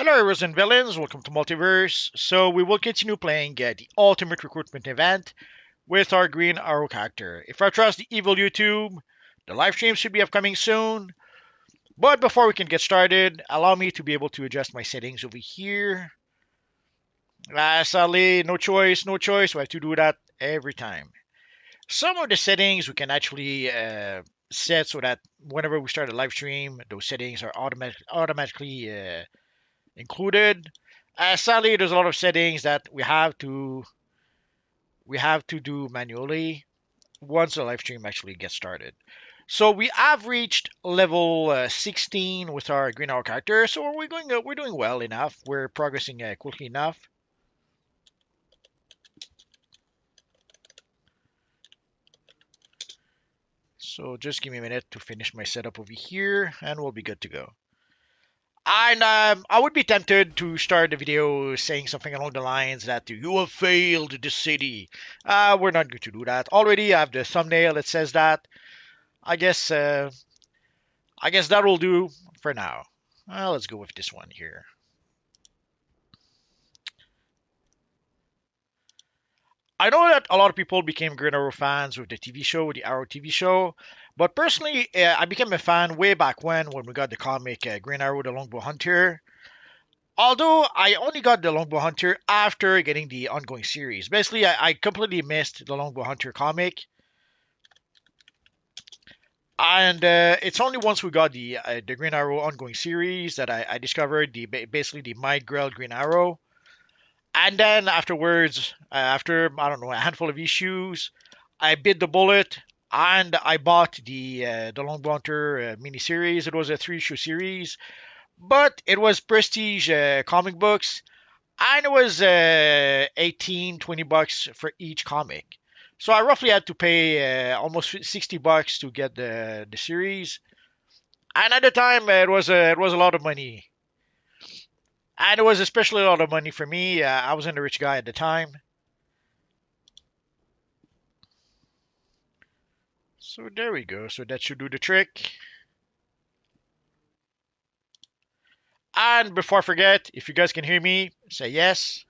Hello, heroes and villains. Welcome to Multiverse. So we will continue playing the Ultimate Recruitment event with our Green Arrow character. If I trust the evil YouTube, the live stream should be upcoming soon. But before we can get started, allow me to be able to adjust my settings over here. Sadly, no choice, no choice. We have to do that every time. Some of the settings we can actually set so that whenever we start a live stream, those settings are automatically included. Sadly, there's a lot of settings that we have to do manually once the live stream actually gets started. So we have reached level 16 with our green hour character. So we're doing well enough. We're progressing quickly enough. So just give me a minute to finish my setup over here, and we'll be good to go. And I would be tempted to start the video saying something along the lines that you have failed the city. We're not going to do that. Already I have the thumbnail that says that. I guess that will do for now. Let's go with this one here. I know that a lot of people became Green Arrow fans with the TV show, the Arrow TV show. But personally, I became a fan way back when we got the comic Green Arrow, the Longbow Hunter. Although I only got the Longbow Hunter after getting the ongoing series. Basically, I completely missed the Longbow Hunter comic. And it's only once we got the Green Arrow ongoing series that I discovered basically the Mike Grell Green Arrow. And then afterwards, after I don't know a handful of issues, I bit the bullet and I bought the Longbow Hunter miniseries. It was a 3 issue series, but it was prestige comic books, and it was 18, $20 for each comic. So I roughly had to pay almost $60 to get the series, and at the time it was a lot of money, and it was especially a lot of money for me. I wasn't a rich guy at the time, so there we go. So that should do the trick. And before I forget, if you guys can hear me, say yes,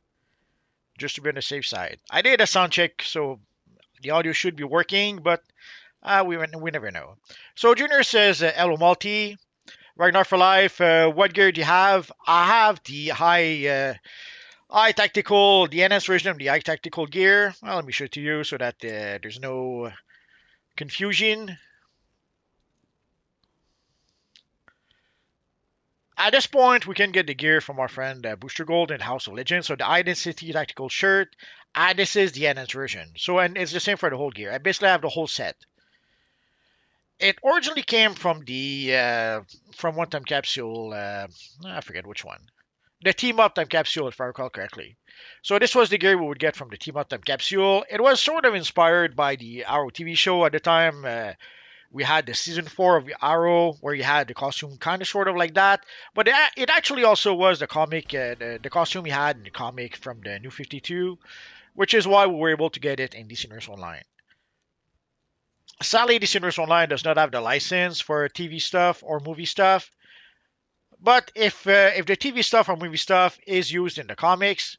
just to be on the safe side. I did a sound check, so the audio should be working, but we never know. So Junior says, "Hello, Multi. Ragnar for life. What gear do you have? I have the high tactical, the NS version of the high tactical gear. Well, let me show it to you so that there's no confusion. At this point, we can get the gear from our friend Booster Gold in House of Legends. So the Identity Tactical shirt, and this is the NS version. So, and it's the same for the whole gear. I basically have the whole set. It originally came from one time capsule. I forget which one. The team up time capsule, if I recall correctly. So this was the gear we would get from the team up time capsule. It was sort of inspired by the Arrow TV show at the time. We had the season 4 of Arrow where you had the costume kind of sort of like that, but it actually also was the comic, the costume you had in the comic from the New 52, which is why we were able to get it in DC Universe Online. Sadly, DC Universe Online does not have the license for TV stuff or movie stuff, but if the TV stuff or movie stuff is used in the comics,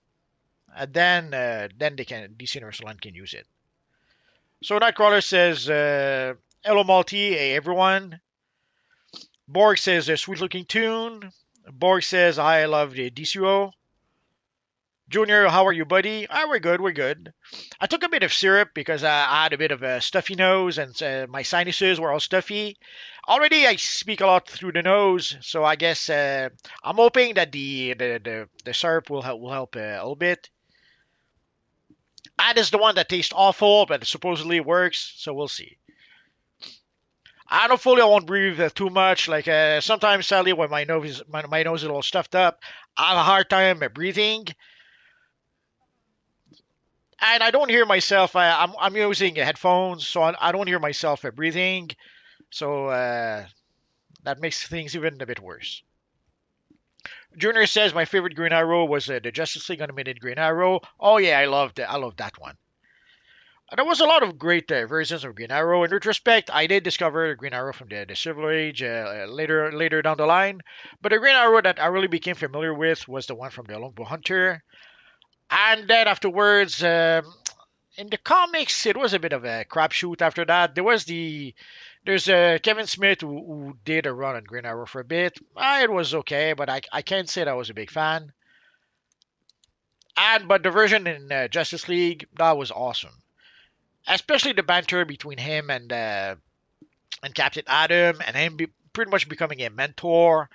then DC Universe Online can use it. So Nightcrawler says, "Hello, Malty. Hey, everyone." Borg says, "A sweet looking tune." Borg says, "I love the DCUO." Junior, how are you, buddy? We're good, we're good. I took a bit of syrup because I had a bit of a stuffy nose and my sinuses were all stuffy. Already, I speak a lot through the nose, so I guess I'm hoping that the syrup will help a little bit. And it's the one that tastes awful, but it supposedly works, so we'll see. Hopefully I won't breathe too much. Like sometimes, sadly, when my nose is all stuffed up, I have a hard time breathing, and I don't hear myself. I'm using headphones, so I don't hear myself breathing. So that makes things even a bit worse. Junior says my favorite Green Arrow was the Justice League Unlimited Green Arrow. Oh yeah, I love that one. There was a lot of great versions of Green Arrow. In retrospect, I did discover Green Arrow from the Silver Age later down the line, but the Green Arrow that I really became familiar with was the one from the Longbow Hunter. And then afterwards, in the comics, it was a bit of a crapshoot. After that, there's Kevin Smith who did a run on Green Arrow for a bit. It was okay, but I can't say that I was a big fan. But the version in Justice League, that was awesome, especially the banter between him and Captain Atom, and him pretty much becoming a mentor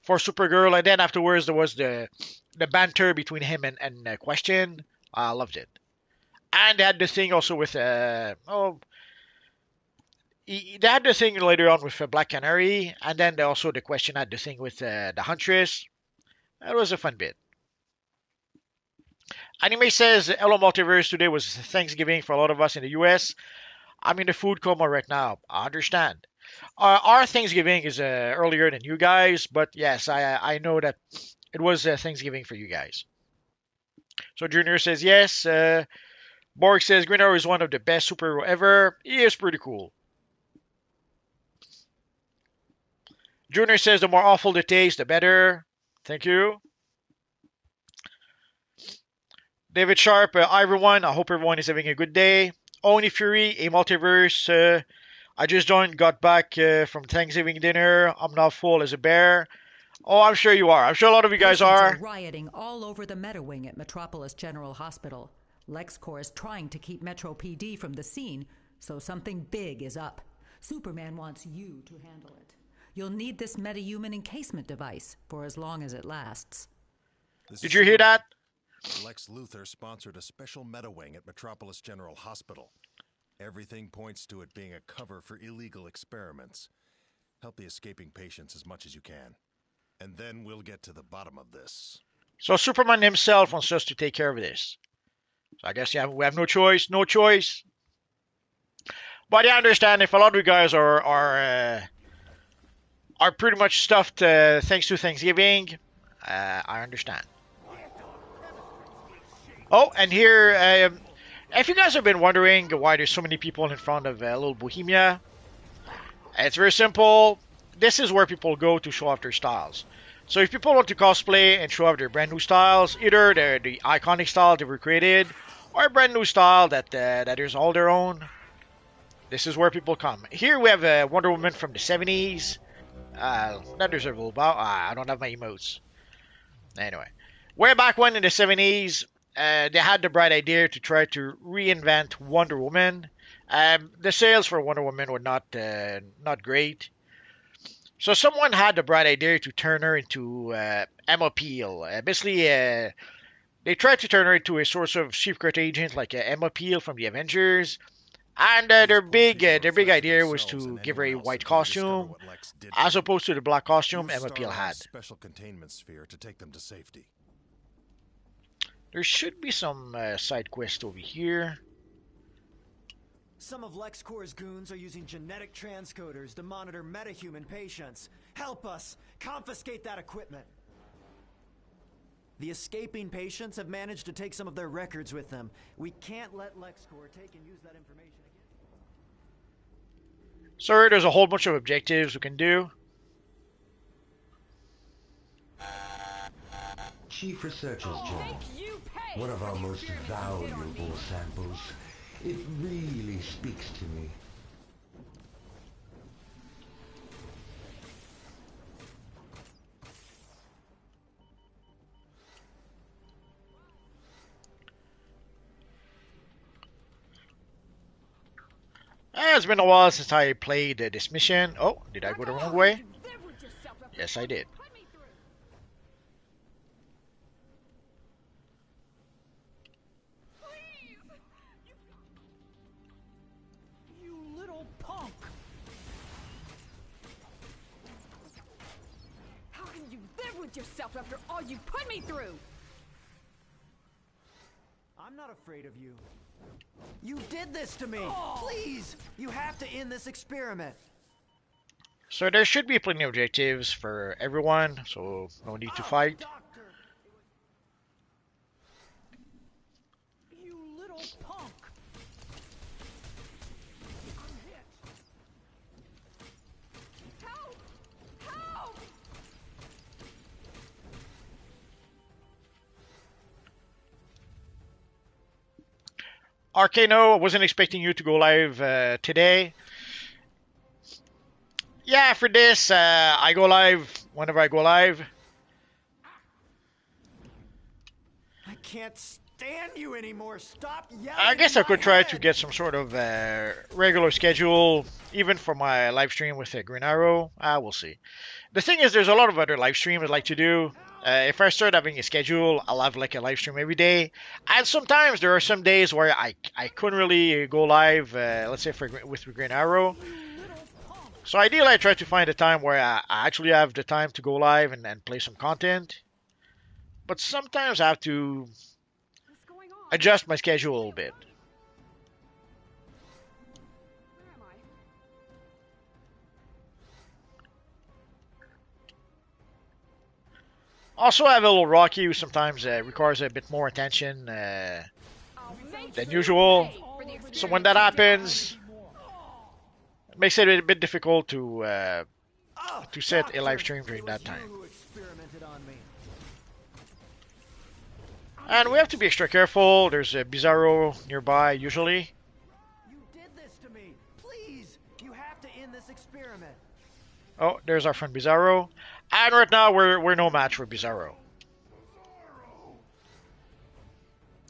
for Supergirl. And then afterwards, there was the banter between him and Question. I loved it. And they had the thing also with they had the thing later on with Black Canary, and then also the Question had the thing with the Huntress. That was a fun bit. Anime says Hello Multiverse today was Thanksgiving for a lot of us in the US. I'm in the food coma right now. I understand. Our Thanksgiving is earlier than you guys, but yes, I know that it was Thanksgiving for you guys. So Junior says yes. Borg says Green Arrow is one of the best superhero ever. He is pretty cool. Junior says the more awful the taste, the better. Thank you. David Sharp, hi everyone. I hope everyone is having a good day. Oni Fury, a multiverse. I just joined, got back from Thanksgiving dinner. I'm now full as a bear. Oh, I'm sure you are. I'm sure a lot of you guys are. Rioting all over the Meta Wing at Metropolis General Hospital. LexCorp is trying to keep Metro PD from the scene, so something big is up. Superman wants you to handle it. You'll need this metahuman encasement device for as long as it lasts. Did you hear that? Lex Luthor sponsored a special meta wing at Metropolis General Hospital. Everything points to it being a cover for illegal experiments. Help the escaping patients as much as you can. And then we'll get to the bottom of this. So Superman himself wants us to take care of this. So I guess we have no choice. No choice. But I understand if a lot of you guys are pretty much stuffed thanks to Thanksgiving. I understand. Oh, and here, if you guys have been wondering why there's so many people in front of Little Bohemia, it's very simple. This is where people go to show off their styles. So if people want to cosplay and show off their brand new styles, either the iconic style they were created, or a brand new style that is all their own, this is where people come. Here we have Wonder Woman from the 70s. That deserves a little bow. I don't have my emotes. Anyway, way back when in the 70s, they had the bright idea to try to reinvent Wonder Woman. The sales for Wonder Woman were not great. So someone had the bright idea to turn her into Emma Peel. Basically, they tried to turn her into a sort of secret agent like Emma Peel from the Avengers. And their big idea was to give her a white costume, as opposed to the black costume Emma Peel had. Special containment sphere to take them to safety. There should be some side quest over here. Some of LexCorp's goons are using genetic transcoders to monitor metahuman patients. Help us! Confiscate that equipment! The escaping patients have managed to take some of their records with them. We can't let LexCorp take and use that information again. Sir, there's a whole bunch of objectives we can do. Chief Researcher's Journal. One of our most valuable samples. It really speaks to me. It's been a while since I played this mission. Oh, did I go the wrong way? Yes, I did. Yourself after all you put me through. I'm not afraid of you. You did this to me. Oh. Please, you have to end this experiment. So there should be plenty of objectives for everyone, so no need to fight. Doctor. You little punk. Arcano, I wasn't expecting you to go live today. Yeah, for this, I go live whenever I go live. I can't stand you anymore. Stop yelling I guess in I my could try to head. get some sort of regular schedule, even for my live stream with Green Arrow. We'll see. The thing is, there's a lot of other live streams I'd like to do. If I start having a schedule, I'll have like a live stream every day. And sometimes there are some days where I couldn't really go live, let's say with Green Arrow. So ideally, I try to find a time where I actually have the time to go live and play some content. But sometimes I have to What's going on? adjust my schedule a little bit. Where am I? Also, I have a little Rocky who sometimes requires a bit more attention I'll make than you usual. pay for the So when experiment that you did on happens, it makes it a bit difficult to set a live Doctor, stream during it that was you time. who experimented on me. And we have to be extra careful. There's a Bizarro nearby usually. You did this to me. Please, you have to end this experiment. Oh, there's our friend Bizarro. And right now we're no match for Bizarro.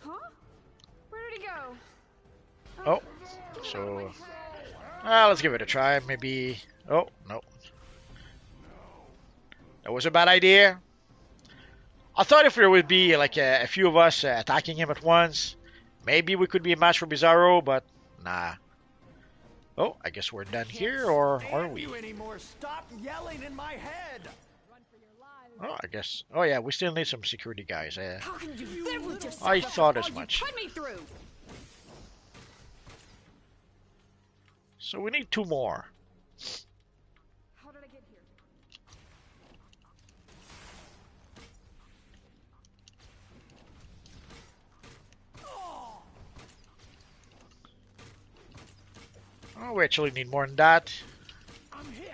Huh? Where did he go? Oh, so let's give it a try. Maybe. Oh no, that was a bad idea. I thought if there would be like a few of us attacking him at once, maybe we could be a match for Bizarro, but nah. Oh, I guess we're done here, or are we? You anymore. Stop yelling in my head. Oh, I guess. Oh yeah, we still need some security guys. How can you live with yourself I after thought all as you much. put me through? So we need 2 more. How did I get here? Oh, we actually need more than that. I'm hit.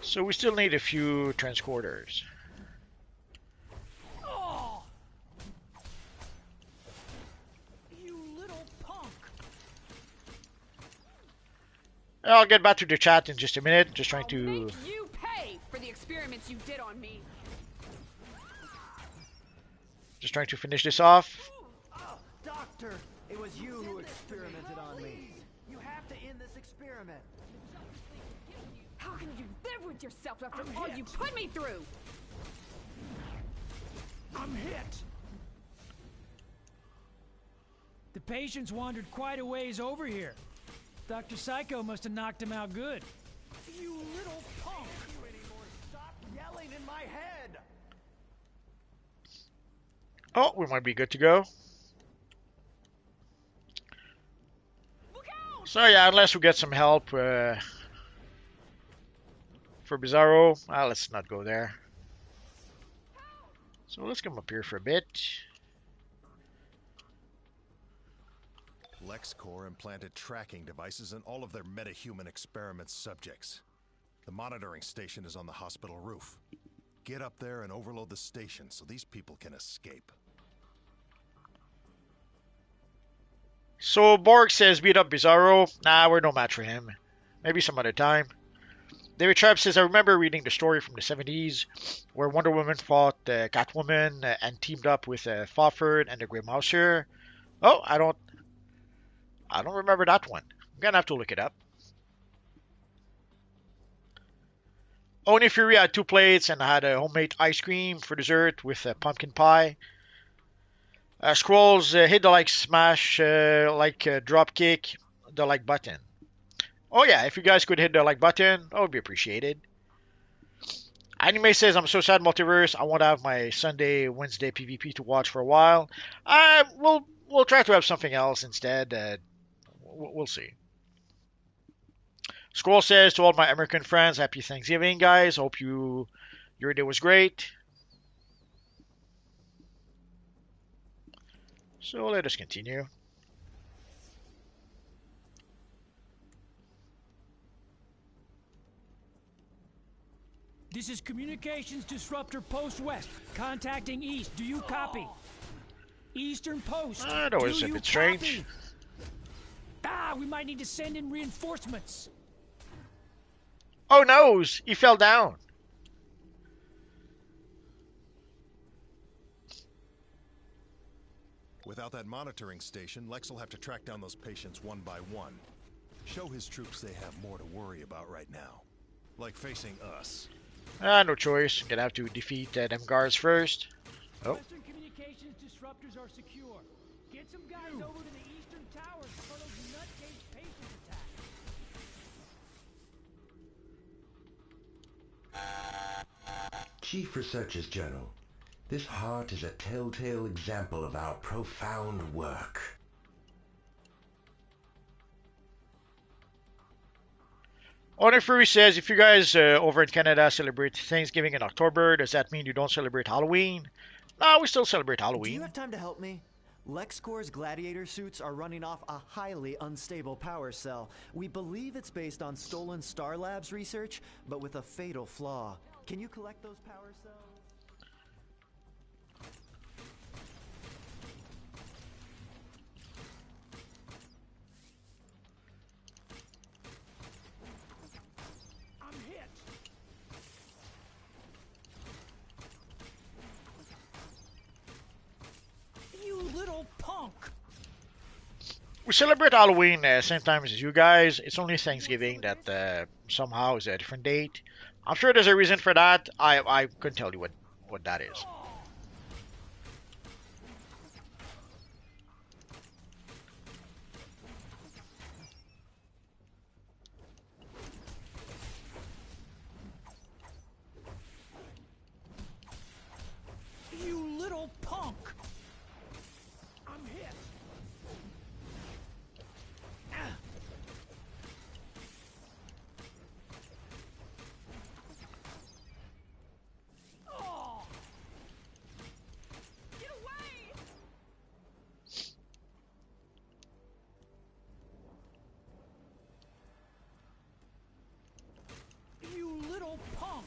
So we still need a few transporters. Oh! You little punk. I'll get back to the chat in just a minute. Just trying I'll to make you pay for the experiments you did on me. finish this off. Oh, doctor, it was you who experimented on me. You have to end this experiment. How can you live with yourself after all you put me through? I'm hit. The patient's wandered quite a ways over here. Dr. Psycho must have knocked him out good. You little punk. You anymore. Stop yelling in my head. Oh, we might be good to go. Look out! So yeah, unless we get some help for Bizarro, let's not go there. So let's come up here for a bit. LexCorp implanted tracking devices in all of their metahuman experiment subjects. The monitoring station is on the hospital roof. Get up there and overload the station so these people can escape. So Borg says beat up Bizarro. Nah, we're no match for him. Maybe some other time. David Trapp says, I remember reading the story from the 70s where Wonder Woman fought Catwoman and teamed up with Fawford and the Grey Mouser. Oh, I don't remember that one. I'm gonna have to look it up. Only Fury had 2 plates and had a homemade ice cream for dessert with pumpkin pie. Scrolls hit the like smash, drop kick, the like button. Oh yeah, if you guys could hit the like button, that would be appreciated. Anime says, I'm so sad, Multiverse. I won't have my Sunday, Wednesday PvP to watch for a while. We'll try to have something else instead. We'll see. Scroll says, to all my American friends, happy Thanksgiving, guys. Hope your day was great. So let us continue. This is Communications Disruptor Post West, contacting East. Do you copy? Eastern Post. That was a bit strange. We might need to send in reinforcements. Oh no, he fell down. Without that monitoring station, Lex will have to track down those patients one by one. Show his troops they have more to worry about right now. Like facing us. No choice. Gonna have to defeat them guards first. Oh. Western Communications Disruptors are secure. Get some guys over to the Eastern Towers for those nutcase patient attacks. Chief Researchers Journal. This heart is a telltale example of our profound work. Owner Fury says, if you guys over in Canada celebrate Thanksgiving in October, does that mean you don't celebrate Halloween? No, we still celebrate Halloween. Do you have time to help me? LexCorp's gladiator suits are running off a highly unstable power cell. We believe it's based on stolen Star Labs research, but with a fatal flaw. Can you collect those power cells? I'm hit. You little punk. We celebrate Halloween same time as you guys. It's only Thanksgiving that somehow is a different date. I'm sure there's a reason for that. I couldn't tell you what that is. You little punk. I'm hit. Oh. Get away! You little punk.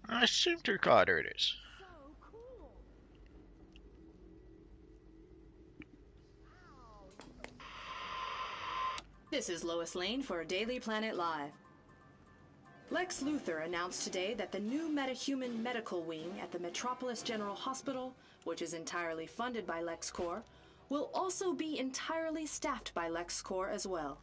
I seem to recall. There it is. So cool. This is Lois Lane for Daily Planet Live. Lex Luthor announced today that the new metahuman medical wing at the Metropolis General Hospital, which is entirely funded by LexCorp, will also be entirely staffed by LexCorp as well.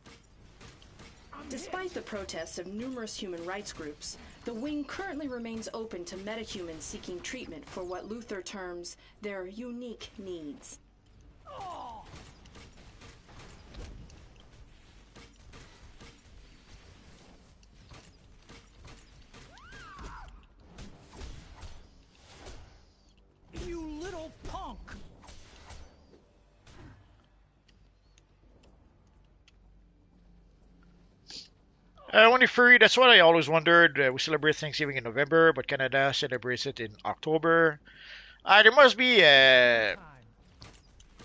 Despite the protests of numerous human rights groups, the wing currently remains open to metahumans seeking treatment for what Luthor terms their unique needs. Oh. You little punk. When you're free, that's what I always wondered. We celebrate Thanksgiving in November, but Canada celebrates it in October. There must be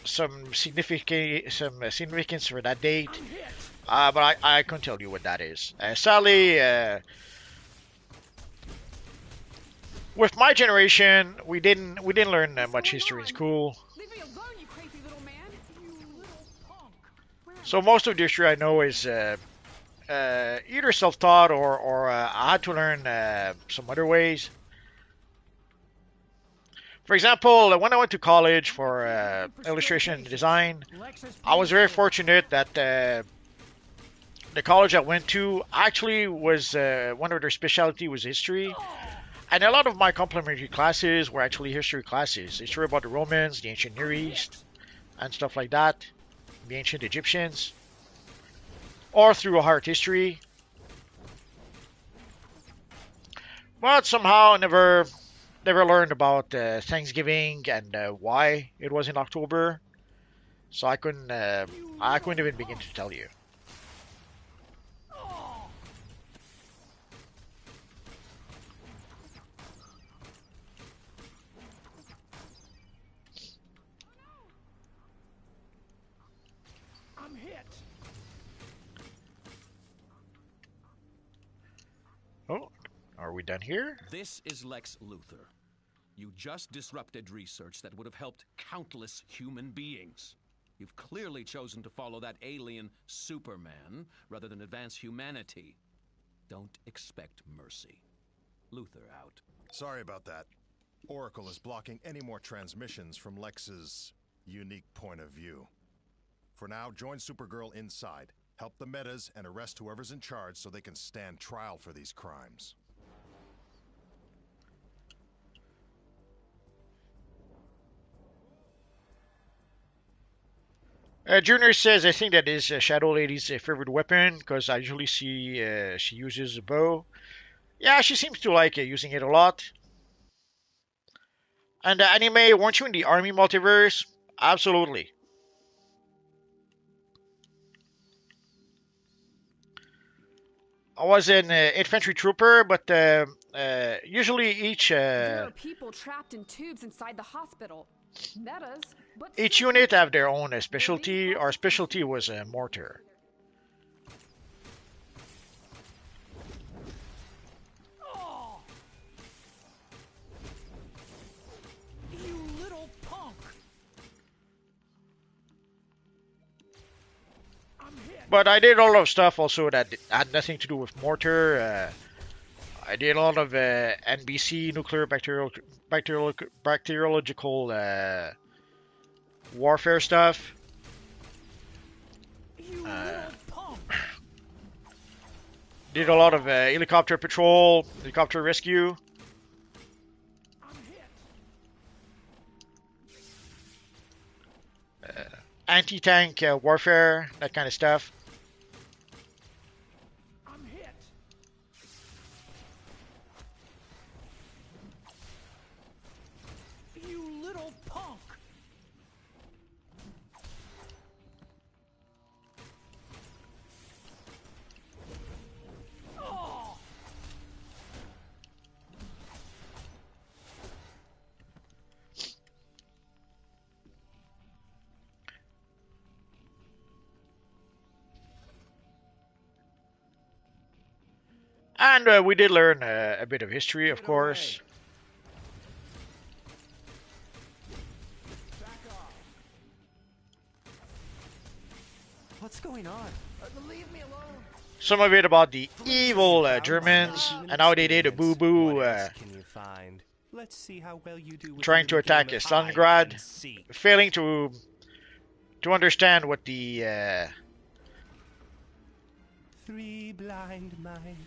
some significance for that date, I'm hit. but I couldn't tell you what that is. Sadly, with my generation, we didn't learn much history in school. Leave me alone, you crazy little man. You little punk. So most of the history I know is either self-taught or I had to learn some other ways. For example, when I went to college for illustration and design, I was very fortunate that the college I went to actually was one of their specialty was history. And a lot of my complementary classes were actually history classes. History about the Romans, the ancient Near East, and stuff like that. The ancient Egyptians. Or through art history. But somehow I never learned about Thanksgiving and why it was in October. So I couldn't even begin to tell you. I'm hit. Oh, are we done here? This is Lex Luthor. You just disrupted research that would have helped countless human beings. You've clearly chosen to follow that alien Superman rather than advance humanity. Don't expect mercy. Luthor out. Sorry about that. Oracle is blocking any more transmissions from Lex's unique point of view. For now, join Supergirl inside. Help the Metas and arrest whoever's in charge so they can stand trial for these crimes. Junior says, I think that is Shadow Lady's favorite weapon because I usually see she uses a bow. Yeah, she seems to like using it a lot. And anime, weren't you in the Army multiverse? Absolutely. I was an infantry trooper, but usually There are people trapped in tubes inside the hospital. Metas, but each unit have their own specialty. Our specialty was mortar. Oh! You little punk! I'm hit. But I did a lot of stuff also that had nothing to do with mortar. I did a lot of NBC, nuclear bacteriological warfare stuff. You little punk! Did a lot of helicopter patrol, helicopter rescue. I'm hit. Anti-tank warfare, that kind of stuff. I'm hit. You little punk! Oh! And we did learn a bit of history, of course. What's going on? Leave me alone. Some of it about the evil Germans and how they did a boo-boo Can you find? Let's see how well you do with trying to attack Stalingrad, failing to understand what the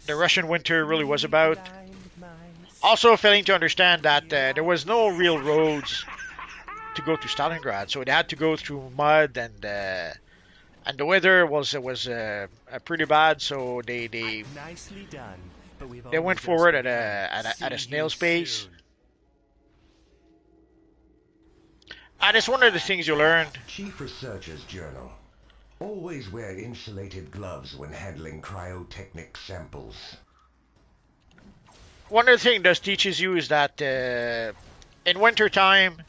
Russian winter really was about. Also failing to understand that there was no real roads to go to Stalingrad, so they had to go through mud, and the weather was pretty bad, so they went forward at a snail's pace. And it's one of the things you learned. Chief Researcher's Journal. Always wear insulated gloves when handling cryotechnic samples. One of the things that teaches you is that in wintertime,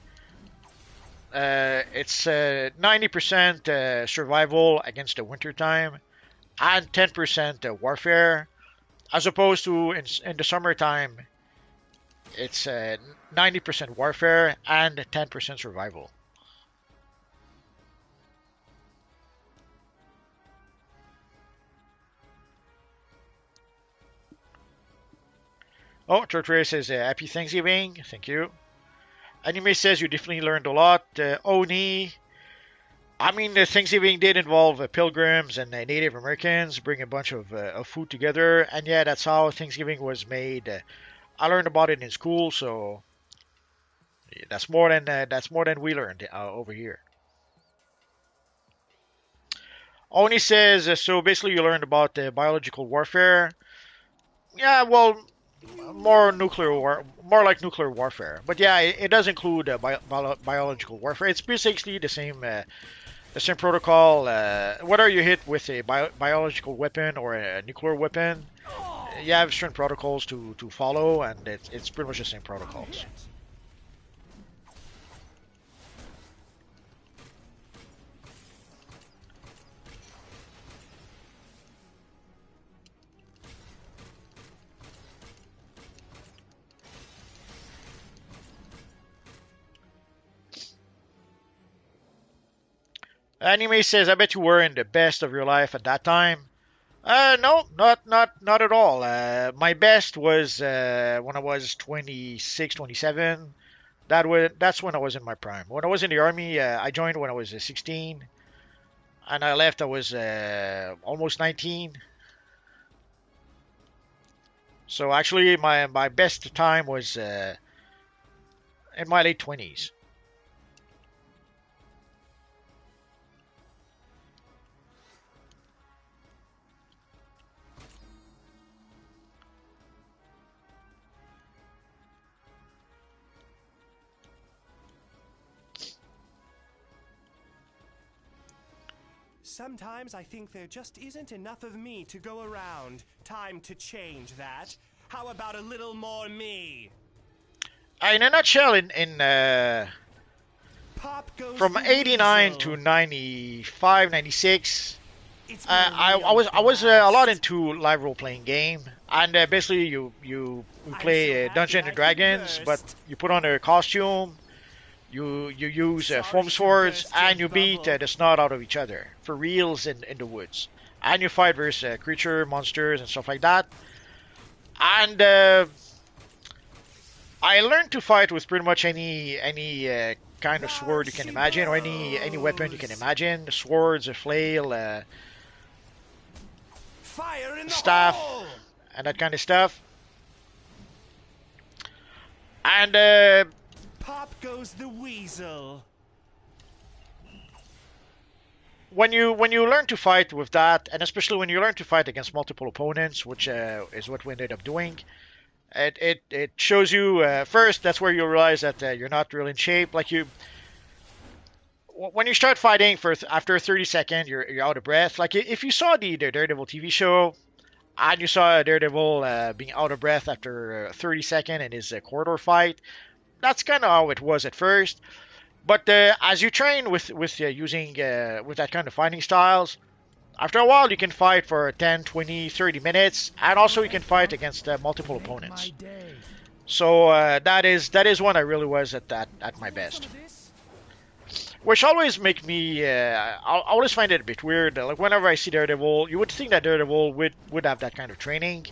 it's 90% survival against the wintertime and 10% warfare, as opposed to in the summertime, it's 90% warfare and 10% survival. Oh, Torture says happy Thanksgiving. Thank you. Anime says you definitely learned a lot. Oni. I mean, Thanksgiving did involve pilgrims and Native Americans bring a bunch of food together, and yeah, that's how Thanksgiving was made. I learned about it in school, so yeah, that's more than we learned over here. Oni says so. Basically, you learned about biological warfare. Yeah, well, more like nuclear warfare. But yeah, it does include biological warfare. It's basically the same protocol. Whether you hit with a biological weapon or a nuclear weapon, you have certain protocols to follow, and it's pretty much the same protocols. Anime says, I bet you were in the best of your life at that time. No, not at all. My best was when I was 26, 27. That's when I was in my prime. When I was in the army, I joined when I was 16, and I left. I was almost 19. So actually, my best time was in my late 20s. Sometimes I think there just isn't enough of me to go around. Time to change that. How about a little more me? In a nutshell, from the 89 weasel. to 95, 96, It's I was a lot into live role playing game, and basically you play Dungeons and Dragons, but you put on a costume, you use foam swords, and you beat the snot out of each other for reals in the woods, and you fight versus creature monsters and stuff like that. And I learned to fight with pretty much any kind of sword you can imagine, or any weapon you can imagine. Swords, a flail, Fire in the staff, hole! and that kind of stuff. And Pop goes the weasel. when you learn to fight with that, and especially when you learn to fight against multiple opponents, which is what we ended up doing, it shows you first. That's where you realize that you're not really in shape. Like when you start fighting after 30 seconds, you're out of breath. Like if you saw the Daredevil TV show, and you saw Daredevil being out of breath after 30 seconds in his corridor fight, that's kind of how it was at first. But as you train with using with that kind of fighting styles, after a while you can fight for 10, 20, 30 minutes, and also you can fight against multiple opponents. So that is when I really was at my best. Which always make me, I always find it a bit weird. Like whenever I see Daredevil, you would think that Daredevil would have that kind of training,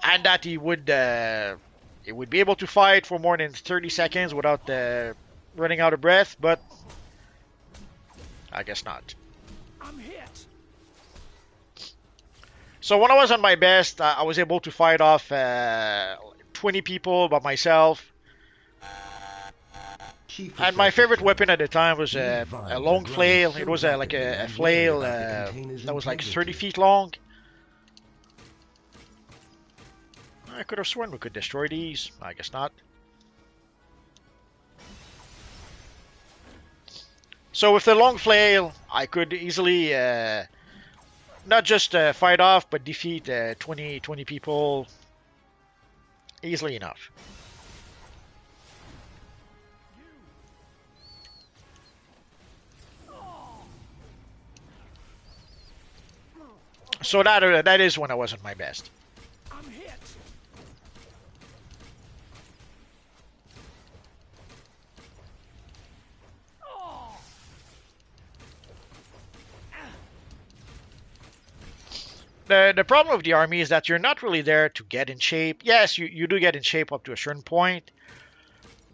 and that he would be able to fight for more than 30 seconds without running out of breath. But I guess not. I'm hit. So when I was on my best, I was able to fight off 20 people by myself. And my favorite weapon at the time was a long flail. It was like a flail that was like 30 feet long. I could have sworn we could destroy these. I guess not. So with the long flail, I could easily not just fight off, but defeat 20 people easily enough. So that is when I was at my best. I'm hit. The problem with the army is that you're not really there to get in shape. Yes, you do get in shape up to a certain point,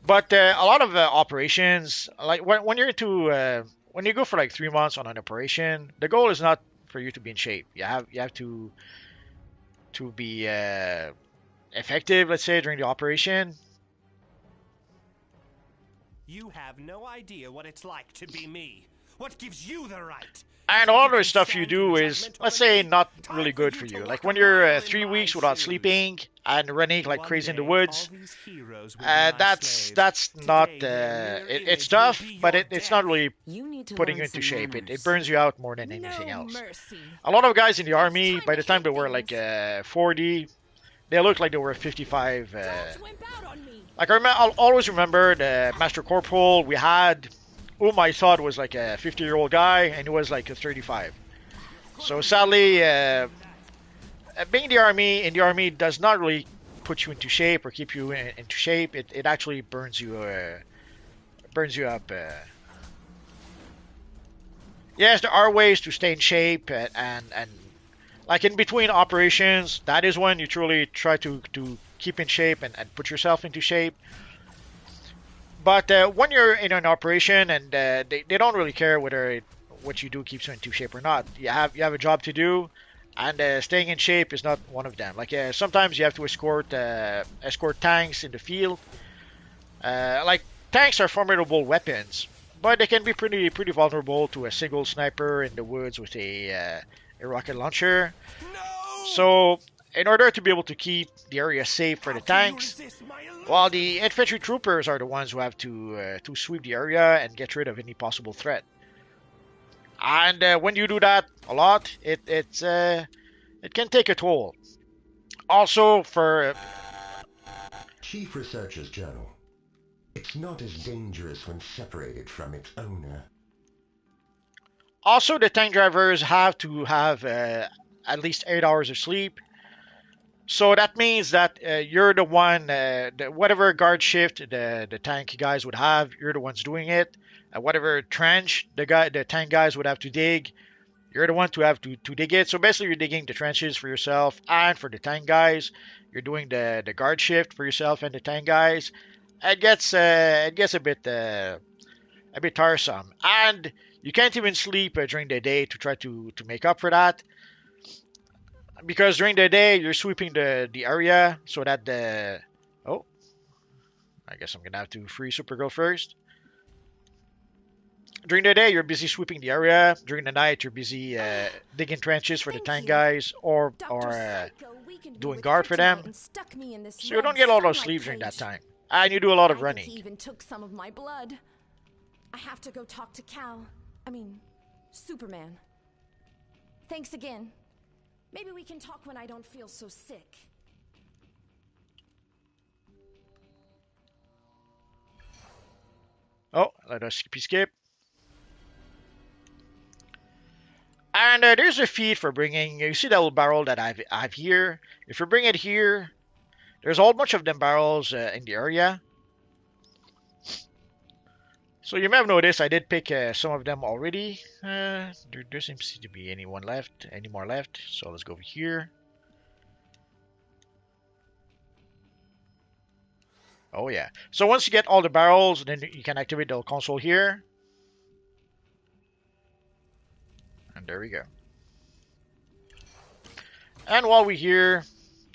but a lot of operations, like when you're into when you go for like 3 months on an operation, the goal is not for you to be in shape. You have to be effective, let's say, during the operation. You have no idea what it's like to be me. What gives you the right? And a lot of the stuff you do is, let's say, not really good for you. Like when you're 3 weeks without sleeping and running like crazy in the woods, that's not. It's tough, but it's not really putting you into shape. It burns you out more than anything else. A lot of guys in the army, by the time they were like 40, they looked like they were 55. Like I'll always remember the Master Corporal we had, whom I thought was like a 50-year-old guy, and he was like a 35. So sadly, being in the army does not really put you into shape or keep you into shape. It actually burns you up. Yes, there are ways to stay in shape, and like in between operations, that is when you truly try to keep in shape and put yourself into shape. But when you're in an operation and they don't really care whether what you do keeps you into shape or not. You have a job to do, and staying in shape is not one of them. Like sometimes you have to escort tanks in the field. Like tanks are formidable weapons, but they can be pretty vulnerable to a single sniper in the woods with a rocket launcher. So in order to be able to keep the area safe for the tanks, while the infantry troopers are the ones who have to sweep the area and get rid of any possible threat. And when you do that a lot, it can take a toll. Also, Chief Researcher's Journal. It's not as dangerous when separated from its owner. also the tank drivers have to have at least 8 hours of sleep. So that means that you're the one, whatever guard shift the tank guys would have, you're the ones doing it. Whatever trench the tank guys would have to dig, you're the one to have to dig it. So basically, you're digging the trenches for yourself and for the tank guys. You're doing the guard shift for yourself and the tank guys. It gets a bit tiresome, and you can't even sleep during the day to try to make up for that. Because during the day you're sweeping the area so that the oh, I guess I'm gonna have to free Supergirl first. During the day, you're busy sweeping the area. During the night, you're busy digging trenches for the tank guys or doing guard for them. So you don't get a lot of sleep during that time, and you do a lot of running. He even took some of my blood. I have to go talk to Cal. I mean, Superman. Thanks again. Maybe we can talk when I don't feel so sick. Oh, let us skip. And there's a feed for bringing. You see that little barrel that I've here. If you bring it here, there's a whole bunch of them barrels in the area. So you may have noticed I did pick some of them already. There seems to be any more left. So let's go over here. Oh yeah. So once you get all the barrels, then you can activate the console here. And there we go. And while we're here,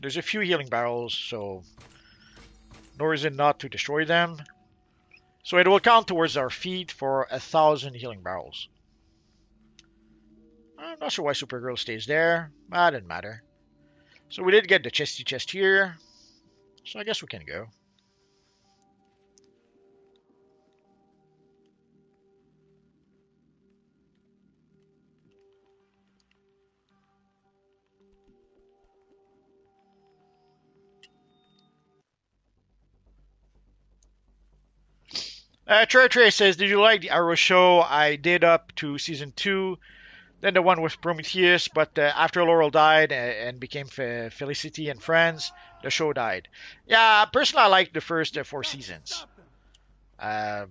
there's a few healing barrels, so no reason not to destroy them. So it will count towards our feet for 1,000 healing barrels. I'm not sure why Supergirl stays there. That didn't matter. So we did get the chesty chest here. So I guess we can go. Trey says, did you like the Arrow show? I did up to season 2. Then the one with Prometheus, but after Laurel died and became Felicity and Friends, the show died. Yeah, personally, I liked the first 4 seasons. Uh,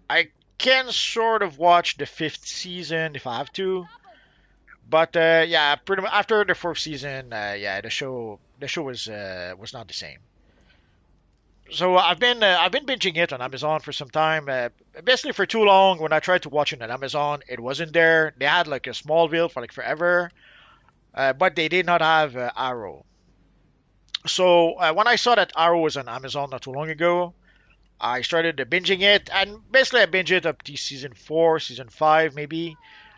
I can sort of watch the 5th season if I have to, but yeah, pretty much after the 4th season, yeah, the show was not the same. So I've been binging it on Amazon for some time. Basically, for too long, when I tried to watch it on Amazon, it wasn't there. They had like a Smallville for like forever, but they did not have Arrow. So when I saw that Arrow was on Amazon not too long ago, I started binging it, and basically I binged it up to season 4, season 5 maybe,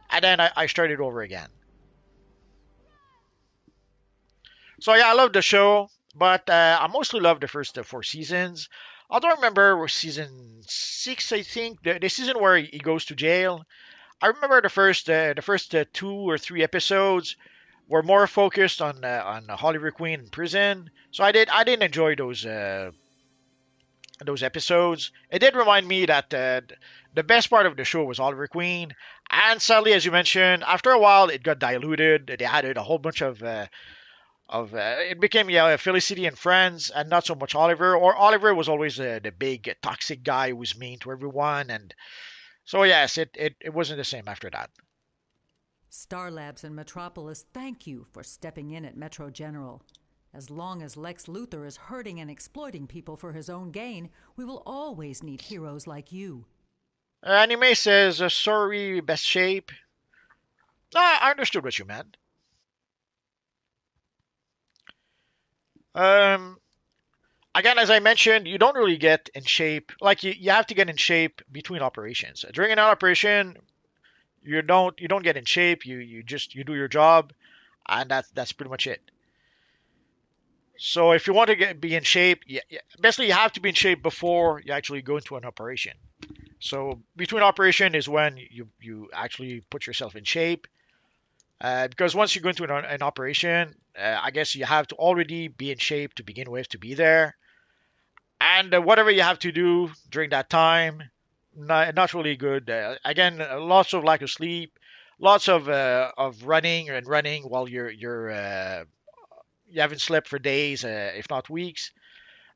and then I started over again. So yeah, I love the show, but I mostly love the first 4 seasons. I don't remember season 6, I think, the season where he goes to jail. I remember the first 2 or 3 episodes were more focused on Hollywood Queen in prison. So I didn't enjoy those episodes. It did remind me that the best part of the show was Oliver Queen, and sadly, as you mentioned, after a while it got diluted. They added a whole bunch of it became Felicity and Friends, and not so much Oliver. Or Oliver was always the big toxic guy who was mean to everyone, and So yes, it wasn't the same after that. Star Labs and Metropolis thank you for stepping in at Metro General. As long as Lex Luthor is hurting and exploiting people for his own gain, we will always need heroes like you. Anime says, sorry, best shape. I understood what you meant. Um, Again, as I mentioned, you don't really get in shape. Like you have to get in shape between operations. During an operation, you don't get in shape. You do your job, and that's pretty much it. So if you want to be in shape, basically you have to be in shape before you actually go into an operation. So between operation is when you actually put yourself in shape. Because once you go into an operation, I guess you have to already be in shape to begin with to be there. And whatever you have to do during that time, not really good. Again, lots of lack of sleep, lots of running and running while you haven't slept for days, if not weeks.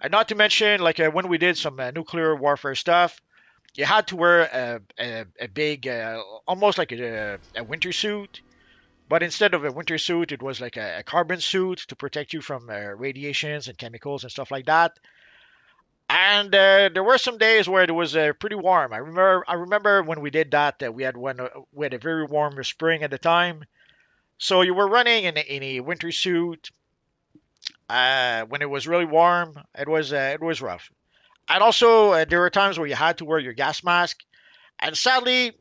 And not to mention, like when we did some nuclear warfare stuff, you had to wear a big, almost like a winter suit. But instead of a winter suit, it was like a carbon suit to protect you from radiations and chemicals and stuff like that. And there were some days where it was pretty warm. I remember when we did that, we had a very warm spring at the time. So you were running in a winter suit. When it was really warm, it was rough. And also there were times where you had to wear your gas mask. And sadly,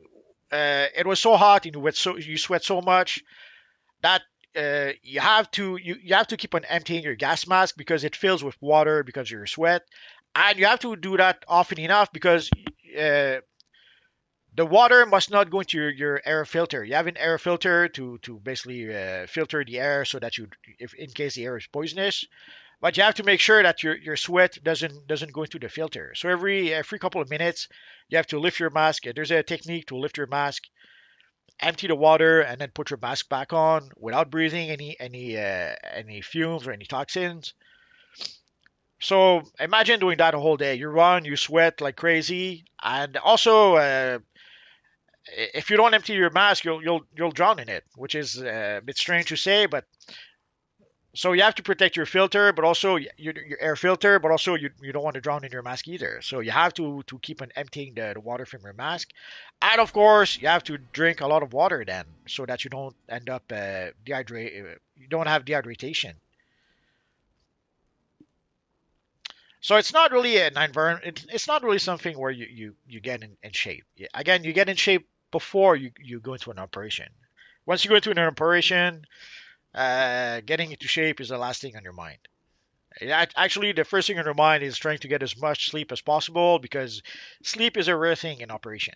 it was so hot and you sweat so much that you have to keep on emptying your gas mask because it fills with water because of your sweat, and you have to do that often enough because uh, the water must not go into your air filter. You have an air filter to basically filter the air so that if in case the air is poisonous. But you have to make sure that your sweat doesn't go into the filter. So every couple of minutes, you have to lift your mask. There's a technique to lift your mask, empty the water, and then put your mask back on without breathing any fumes or any toxins. So imagine doing that a whole day. You run, you sweat like crazy, and also if you don't empty your mask, you'll drown in it, which is a bit strange to say, but so you have to protect your filter, but also your air filter, but also you don't want to drown in your mask either. So you have to keep on emptying the water from your mask, and of course you have to drink a lot of water then, so that you don't end up dehydrate. You don't have dehydration. So it's not really an environment. It's not really something where you get in shape. Again, you get in shape before you go into an operation. Once you go into an operation, getting into shape is the last thing on your mind. Actually, the first thing on your mind is trying to get as much sleep as possible because sleep is a rare thing in operation.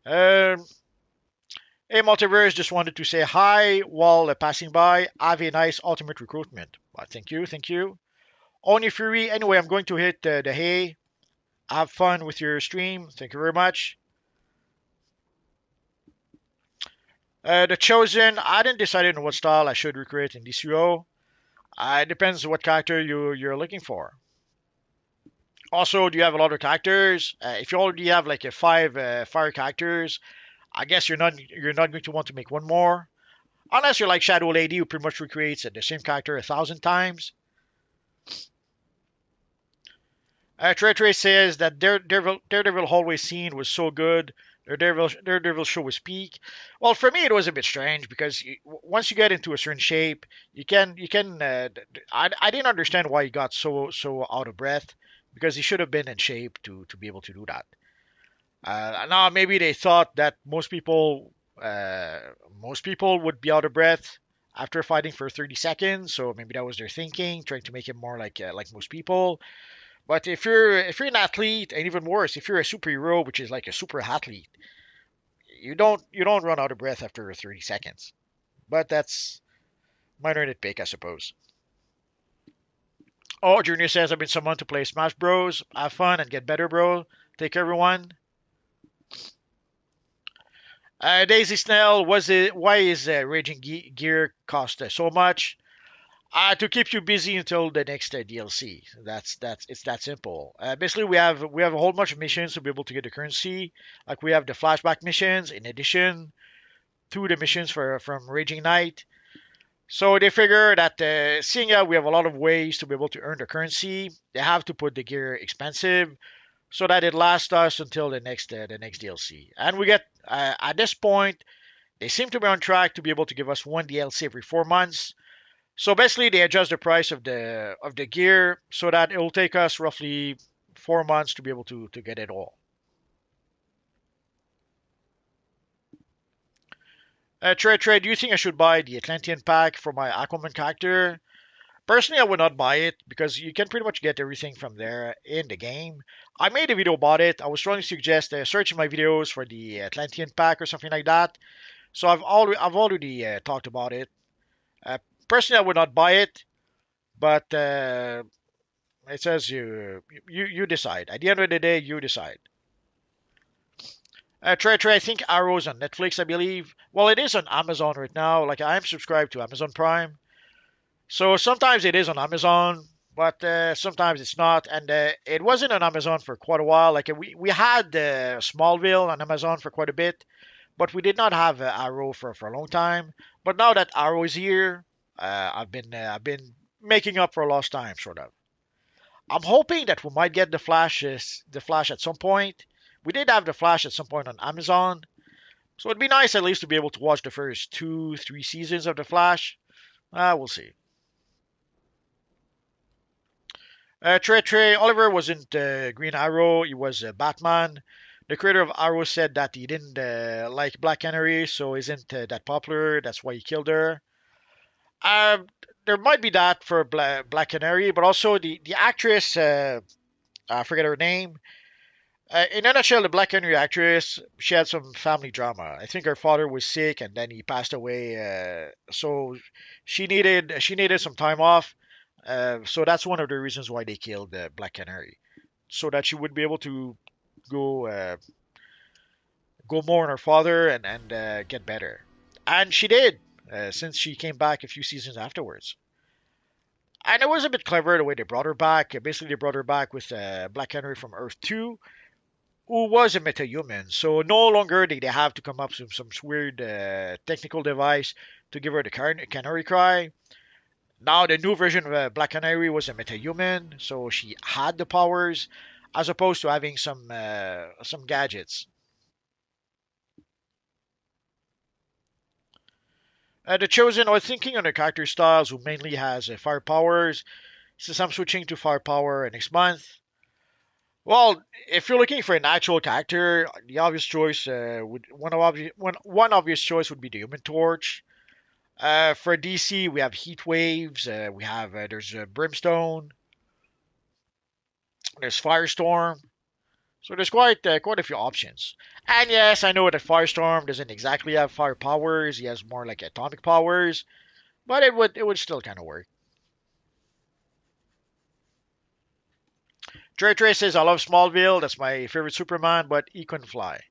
Um, hey, Multiverse, just wanted to say hi while passing by. Have a nice ultimate recruitment. Well, thank you, thank you. Only Fury, anyway, I'm going to hit the hay. Have fun with your stream. Thank you very much. The Chosen, I didn't decide on what style I should recreate in DCUO. It depends what character you're looking for. Also, do you have a lot of characters? If you already have like a five fire characters, I guess you're not going to want to make one more, unless you're like Shadow Lady, who pretty much recreates the same character 1,000 times. Trey says that Daredevil hallway scene was so good. Daredevil show was peak. Well, for me, it was a bit strange because once you get into a certain shape, you can. I didn't understand why he got so out of breath because he should have been in shape to be able to do that. Now maybe they thought that uh, most people would be out of breath after fighting for 30 seconds, so maybe that was their thinking, trying to make it more like most people. But if you're an athlete, and even worse, if you're a superhero, which is like a super athlete, you don't run out of breath after 30 seconds. But that's minor nitpick, I suppose. Oh, Junior says I've been someone to play Smash Bros. Have fun and get better, bro. Take care, everyone. Daisy Snell, was it? Why is Raging Gear cost so much? To keep you busy until the next DLC. That's it's that simple. Basically, we have a whole bunch of missions to be able to get the currency. Like we have the flashback missions in addition to the missions for from Raging Knight. So they figure that seeing that we have a lot of ways to be able to earn the currency, they have to put the gear expensive so that it lasts us until the next DLC. And we get at this point, they seem to be on track to be able to give us one DLC every 4 months. So basically, they adjust the price of the gear so that it will take us roughly 4 months to be able to get it all. Trey, do you think I should buy the Atlantean pack for my Aquaman character? Personally, I would not buy it because you can pretty much get everything from there in the game. I made a video about it. I would strongly suggest searching my videos for the Atlantean pack or something like that. So I've already talked about it. Uh, Personally, I would not buy it, but it says you decide. At the end of the day, you decide. Trey, I think Arrow's on Netflix, I believe. Well, it is on Amazon right now. Like I'm subscribed to Amazon Prime, so sometimes it is on Amazon, but sometimes it's not. And it wasn't on Amazon for quite a while. Like we had Smallville on Amazon for quite a bit, but we did not have Arrow for a long time. But now that Arrow is here, I've been making up for lost time, sort of. I'm hoping that we might get the Flash at some point. We did have the Flash at some point on Amazon, so it'd be nice at least to be able to watch the first 2, 3 seasons of the Flash. We'll see. Trey Oliver wasn't Green Arrow. He was Batman. The creator of Arrow said that he didn't like Black Canary, so isn't that popular. That's why he killed her. Um, there might be that for Black Canary, but also the actress. I forget her name. In a nutshell, the Black Canary actress, she had some family drama. I think her father was sick and then he passed away. So she needed some time off. So that's one of the reasons why they killed Black Canary, so that she would be able to go go more on her father and get better. And she did, since she came back a few seasons afterwards. And it was a bit clever the way they brought her back. Basically, they brought her back with Black Canary from Earth 2, who was a metahuman. So no longer did they have to come up with some weird technical device to give her the canary cry. Now the new version of Black Canary was a metahuman, so she had the powers, as opposed to having some gadgets. The Chosen, I was thinking on the character styles who mainly has fire powers, since I'm switching to fire power next month. Well, if you're looking for an actual character, the obvious choice would one obvious choice would be the Human Torch. For DC, we have Heat Waves. We have there's Brimstone. There's Firestorm. So there's quite a few options. And yes, I know that Firestorm doesn't exactly have fire powers. He has more like atomic powers, but it would still kind of work. Trey says I love Smallville. That's my favorite Superman, but he couldn't fly.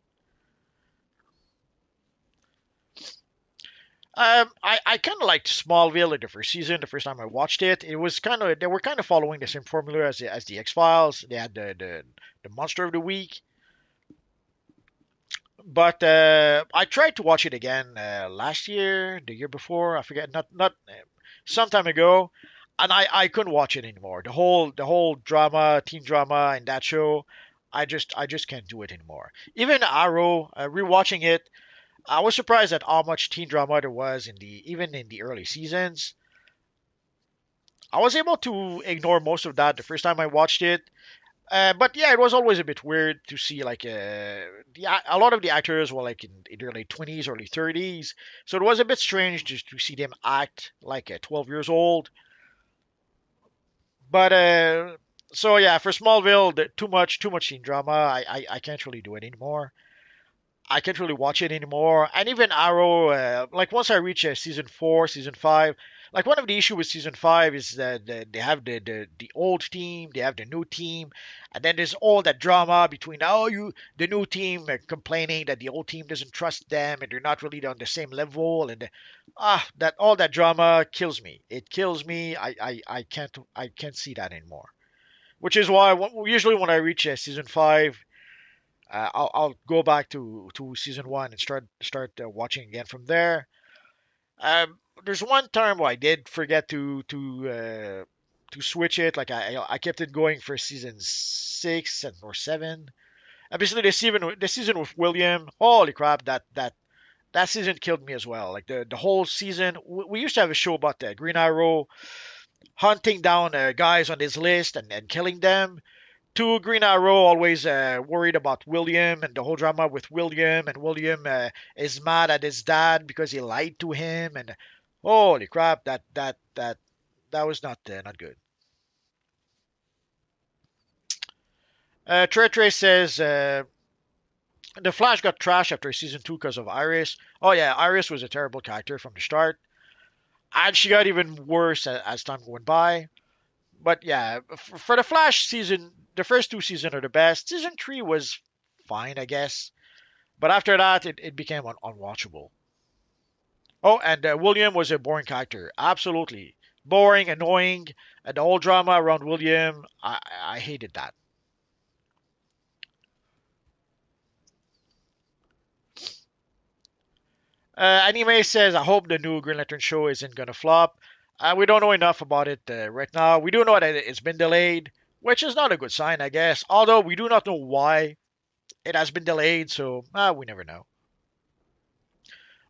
I kind of liked Smallville in the first season. The first time I watched it, it was kind of they were kind of following the same formula as the X Files. They had the monster of the week, but I tried to watch it again last year, the year before. I forget, not some time ago, and I couldn't watch it anymore. The whole drama, teen drama in that show, I just can't do it anymore. Even Arrow, rewatching it, I was surprised at how much teen drama there was even in the early seasons. I was able to ignore most of that the first time I watched it. But yeah, it was always a bit weird to see like a lot of the actors were like in their late 20s, early 30s, so it was a bit strange just to see them act like 12 years old. But so yeah, for Smallville, too much teen drama. I can't really do it anymore. I can't really watch it anymore. And even Arrow, like once I reach season 4, season 5, like one of the issue with season 5 is that they have the old team, they have the new team, and then there's all that drama between the new team complaining that the old team doesn't trust them and they're not really on the same level, and that all that drama kills me. It kills me. I can't see that anymore. Which is why usually when I reach season 5, I'll go back to season 1 and start watching again from there. There's one time where I did forget to switch it. Like I kept it going for season 6 or 7. And basically the season with William, holy crap, that season killed me as well. Like the whole season, we used to have a show about the Green Arrow hunting down guys on his list and killing them. To Green Arrow, always worried about William and the whole drama with William, and William is mad at his dad because he lied to him, and holy crap, that was not good. Trey Trey says the Flash got trashed after season 2 because of Iris. Oh yeah, Iris was a terrible character from the start, and she got even worse as time went by. But yeah, for the Flash season, the first 2 seasons are the best. Season 3 was fine, I guess. But after that, it became unwatchable. Oh, and William was a boring character. Absolutely. Boring, annoying, and the whole drama around William, I hated that. Anime says, I hope the new Green Lantern show isn't going to flop. We don't know enough about it right now. We do know that it's been delayed, which is not a good sign, I guess. Although we do not know why it has been delayed, so we never know.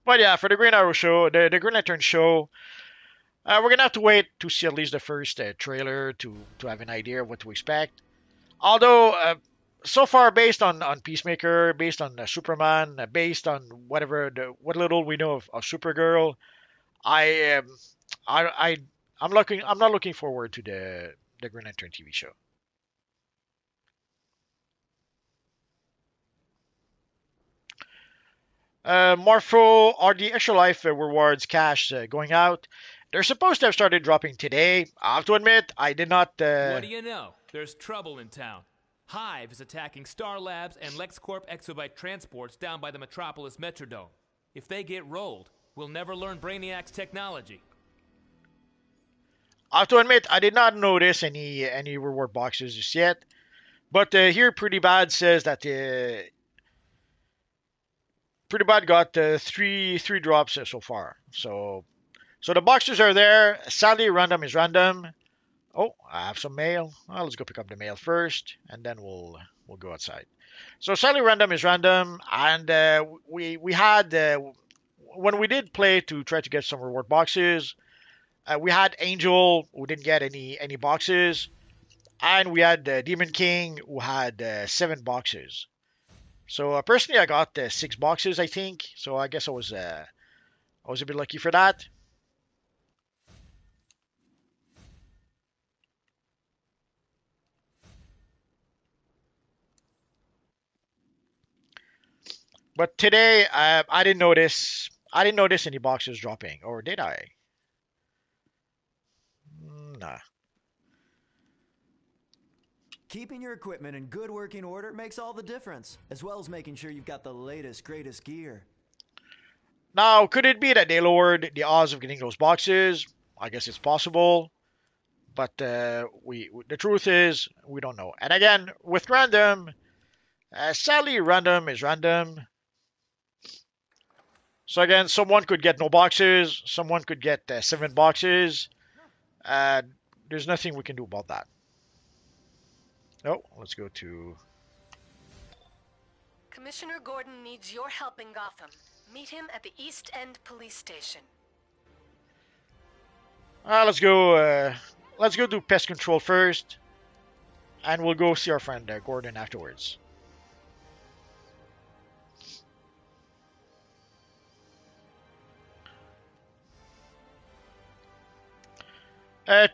But yeah, for the Green Arrow show, the Green Lantern show, we're gonna have to wait to see at least the first trailer to have an idea of what to expect. Although so far, based on Peacemaker, based on Superman, based on what little we know of Supergirl, I um, I I'm not looking forward to the Green Lantern TV show. Morpho, are the extra life rewards cash going out? They're supposed to have started dropping today. I have to admit, I did not. What do you know? There's trouble in town. Hive is attacking Star Labs and LexCorp Exobyte transports down by the Metropolis Metrodome. If they get rolled, we'll never learn Brainiac's technology. I have to admit, I did not notice any reward boxes just yet. But here, Pretty Bad says that Pretty Bad got three drops so far. So the boxes are there. Sadly, random is random. Oh, I have some mail. Well, let's go pick up the mail first, and then we'll go outside. So sadly, random is random, and we had when we did play to try to get some reward boxes, we had Angel who didn't get any boxes, and we had Demon King who had 7 boxes. So personally, I got 6 boxes, I think. So I guess I was a bit lucky for that. But today, I didn't notice. I didn't notice any boxes dropping, or did I? Nah. Keeping your equipment in good working order makes all the difference, as well as making sure you've got the latest, greatest gear. Now, could it be that they lowered the odds of getting those boxes? I guess it's possible, but the truth is we don't know. And again, with random, sadly, random is random. So again, someone could get no boxes, someone could get 7 boxes. Uh, there's nothing we can do about that. Oh, let's go to. Commissioner Gordon needs your help in Gotham. Meet him at the East End Police Station. Let's go. Let's go do pest control first, and we'll go see our friend Gordon afterwards.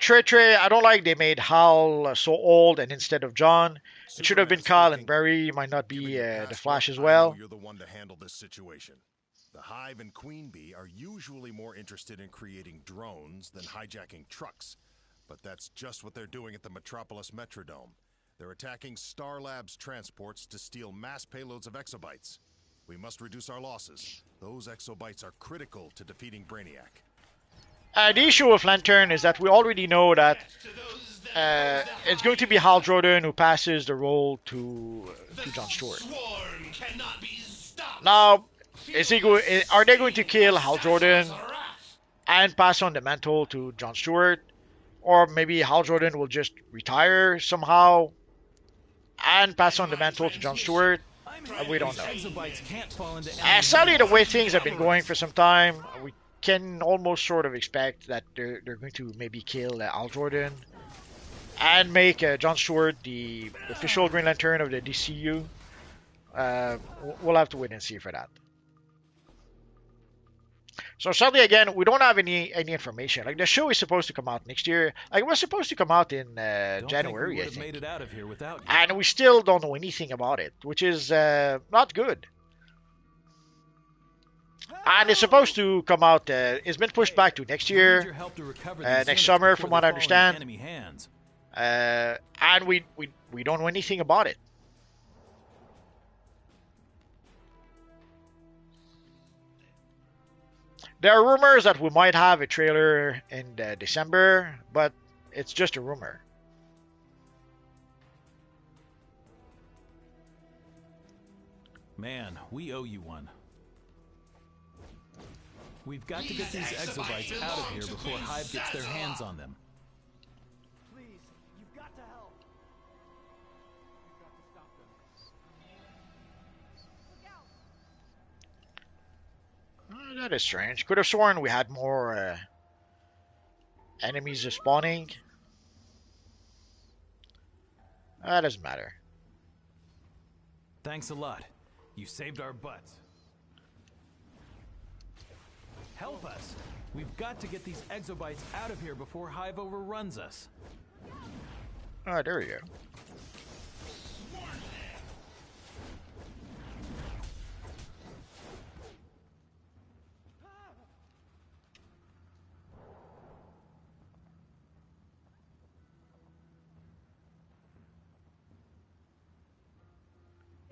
Trey Trey, I don't like they made Hal so old, and instead of John, it should have been Kyle and Barry. Might not be the Flash as well. You're the one to handle this situation. The Hive and Queen Bee are usually more interested in creating drones than hijacking trucks. But that's just what they're doing at the Metropolis Metrodome. They're attacking Star Labs transports to steal mass payloads of exobytes. We must reduce our losses. Those exobytes are critical to defeating Brainiac. The issue with Lantern is that we already know that it's going to be Hal Jordan who passes the role to John Stewart. Now, are they going to kill Hal Jordan and pass on the mantle to John Stewart? Or maybe Hal Jordan will just retire somehow and pass on the mantle to John Stewart? We don't know. Sadly, the way things have been going for some time, we can almost sort of expect that they're going to maybe kill Hal Jordan and make John Stewart the official Green Lantern of the DCU. We'll have to wait and see for that. So sadly, again, we don't have any information. Like the show is supposed to come out next year. Like it was supposed to come out in January, I think. Made it out of here without you. And we still don't know anything about it, which is not good. And it's supposed to come out. It's been pushed back to next year, next summer, from what I understand. And we don't know anything about it. There are rumors that we might have a trailer in December, but it's just a rumor. Man, we owe you one. We've got to get these exobytes out of here before Hive gets their hands on them. Please, you've got to help. You've got to stop them. That is strange. Could have sworn we had more enemies spawning. That doesn't matter. Thanks a lot. You saved our butts. Help us. We've got to get these exobytes out of here before Hive overruns us. Oh, there we go.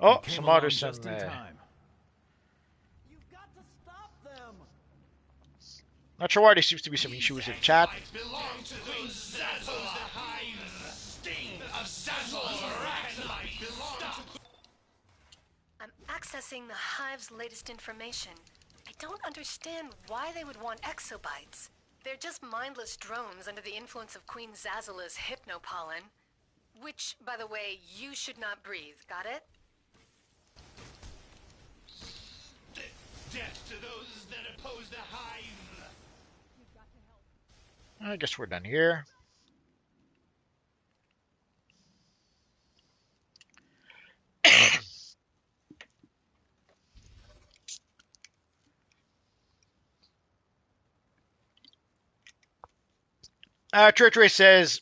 Oh, some others. You've got to stop them. Not sure why there seems to be some issues with chat. I'm accessing the Hive's latest information. I don't understand why they would want exobytes. They're just mindless drones under the influence of Queen Zazzala's hypnopollen. Which, by the way, you should not breathe. Got it? Death to those that oppose the Hive. I guess we're done here. Treachery says,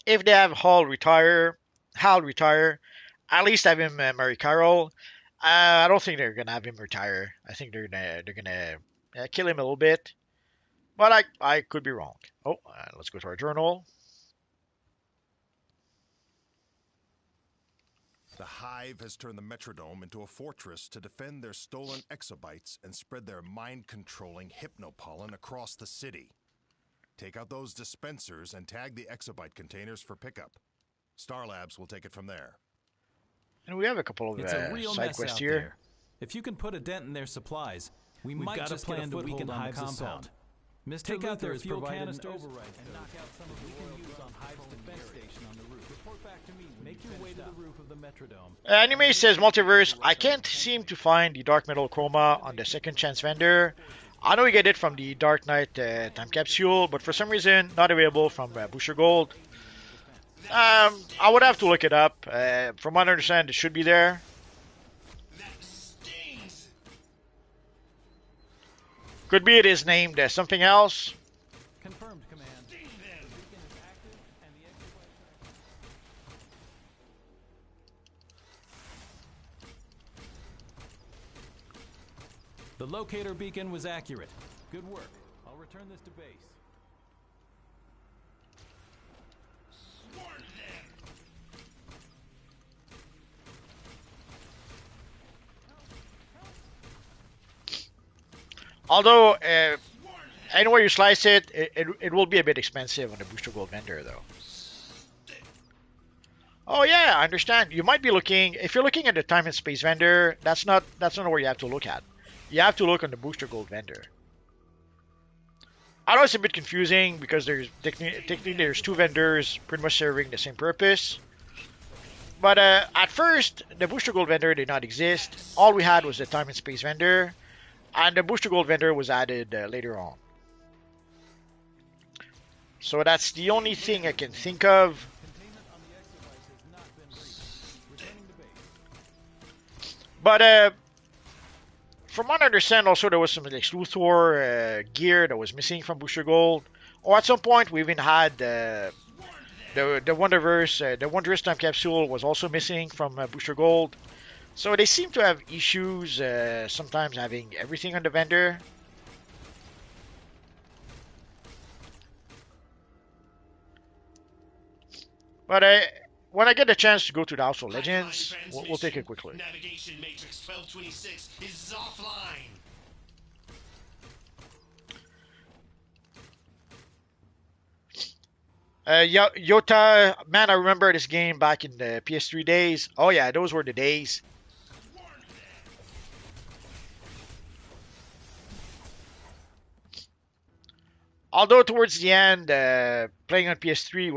if they have Hal retire, at least have him marry Carol. I don't think they're gonna have him retire. I think they're gonna kill him a little bit, but I could be wrong. Oh, let's go to our journal. The Hive has turned the Metrodome into a fortress to defend their stolen exobytes and spread their mind-controlling hypnopollen across the city. Take out those dispensers and tag the exobyte containers for pickup. Star Labs will take it from there. And we have a couple of side quests here. There. If you can put a dent in their supplies, we've might got just a plan to weaken Hive's compound. Mr. Take out their fuel canisters and knock out some of we can use on Hive's defense station on the roof. Report back to me. Make your way to the roof of the Metrodome. Anime says multiverse. I can't seem to find the Dark Metal Chroma on the second chance vendor. I know we get it from the Dark Knight time capsule, but for some reason not available from Booster Gold. I would have to look it up. From what I understand, it should be there. Could be it is named something else. Confirmed, Command. The locator beacon was accurate. Good work. I'll return this to base. Although, anywhere you slice it, it will be a bit expensive on the Booster Gold vendor, though. Oh yeah, I understand. You might be looking, if you're looking at the time and space vendor, that's not where you have to look at. You have to look on the Booster Gold vendor. I know it's a bit confusing because there's technically there's two vendors pretty much serving the same purpose. But at first, the Booster Gold vendor did not exist. All we had was the time and space vendor, and the Booster Gold vendor was added later on. So that's the only thing I can think of. But from what I understand, also there was some like Luthor gear that was missing from Booster Gold. Or at some point, we even had the Wonderverse, the Wondrous Time Capsule was also missing from Booster Gold. So they seem to have issues sometimes having everything on the vendor. But when I get a chance to go to the House of Legends, we'll take a quick look. Navigation Matrix 1226 is offline. Yota, man, I remember this game back in the PS3 days. Oh yeah, those were the days. Although towards the end, playing on PS3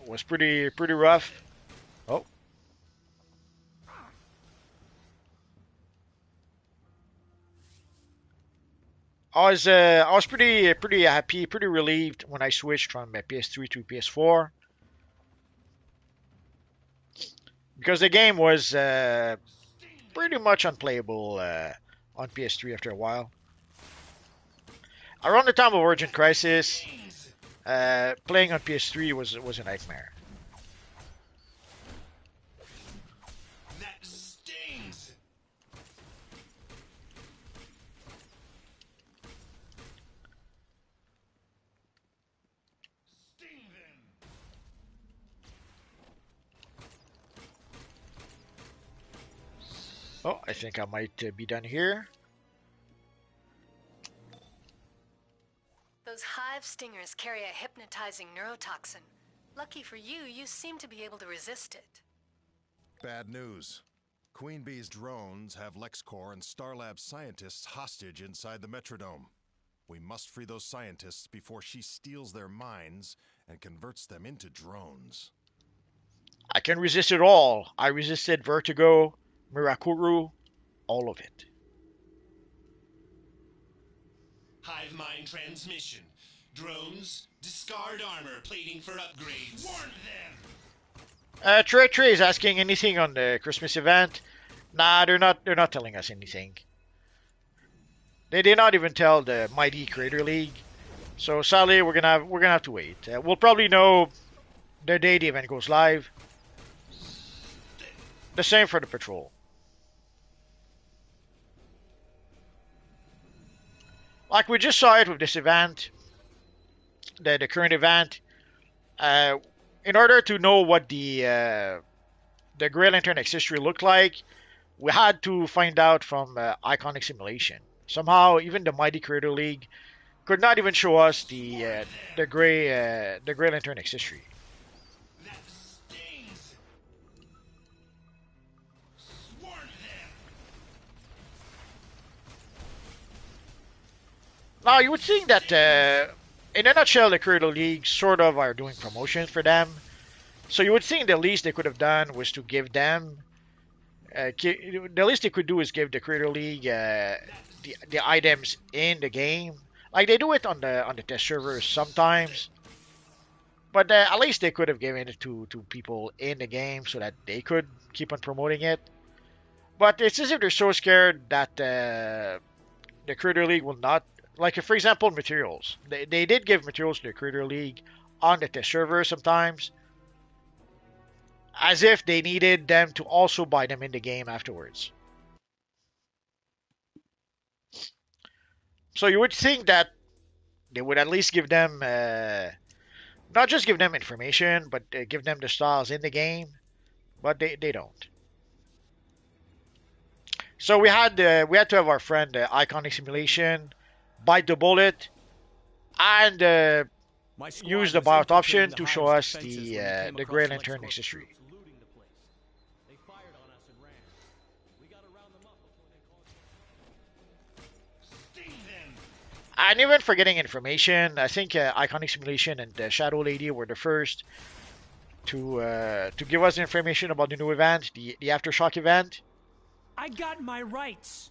was pretty rough. Oh. I was pretty happy, pretty relieved when I switched from PS3 to PS4 because the game was pretty much unplayable on PS3 after a while. Around the time of Origin Crisis, playing on PS3 was a nightmare. That stings. Sting them. Oh, I think I might be done here. Those hive stingers carry a hypnotizing neurotoxin. Lucky for you, you seem to be able to resist it. Bad news. Queen Bee's drones have LexCorp and Starlab scientists hostage inside the Metrodome. We must free those scientists before she steals their minds and converts them into drones. I can resist it all. I resisted Vertigo, Mirakuru, all of it. Hive mind transmission. Drones, discard armor plating for upgrades. Warn them! Trey is asking anything on the Christmas event. Nah, they're not telling us anything. They did not even tell the Mighty Creator League. So sadly, we're gonna have to wait. We'll probably know the day the event goes live. The same for the patrol. Like we just saw it with this event, the current event. In order to know what the Grail Lantern X history looked like, we had to find out from Iconic Simulation. Somehow, even the Mighty Creator League could not even show us the Grail Lantern X history. That stings. Warn them. Now, you would think that, in a nutshell, the Creator League sort of are doing promotion for them. So you would think the least they could have done was to give them, the least they could do is give the Creator League the items in the game. Like they do it on the test servers sometimes. But at least they could have given it to people in the game so that they could keep on promoting it. But it's as if they're so scared that the Creator League will not. Like, for example, materials. They did give materials to the Creator League on the test server sometimes, as if they needed them to also buy them in the game afterwards. So you would think that they would at least give them, not just give them information, but give them the styles in the game. But they don't. So we had to have our friend Iconic Simulation bite the bullet and use the buyout option to show us the Grey Lantern's history. And even for getting information, I think Iconic Simulation and Shadow Lady were the first to give us information about the new event, the Aftershock event. I got my rights.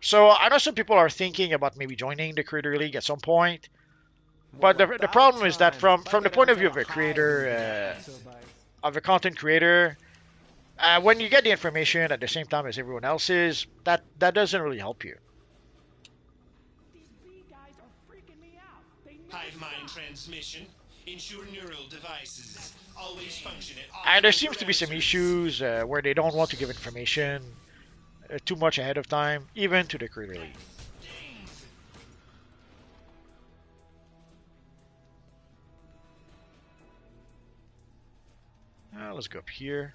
So I know some people are thinking about maybe joining the Creator League at some point, but the problem is that from the point of view of a creator, of a content creator, when you get the information at the same time as everyone else is, that doesn't really help you. Hive mind transmission. Ensure neural devices always function at And there seems to be some issues where they don't want to give information too much ahead of time, even to the Creator League. Let's go up here.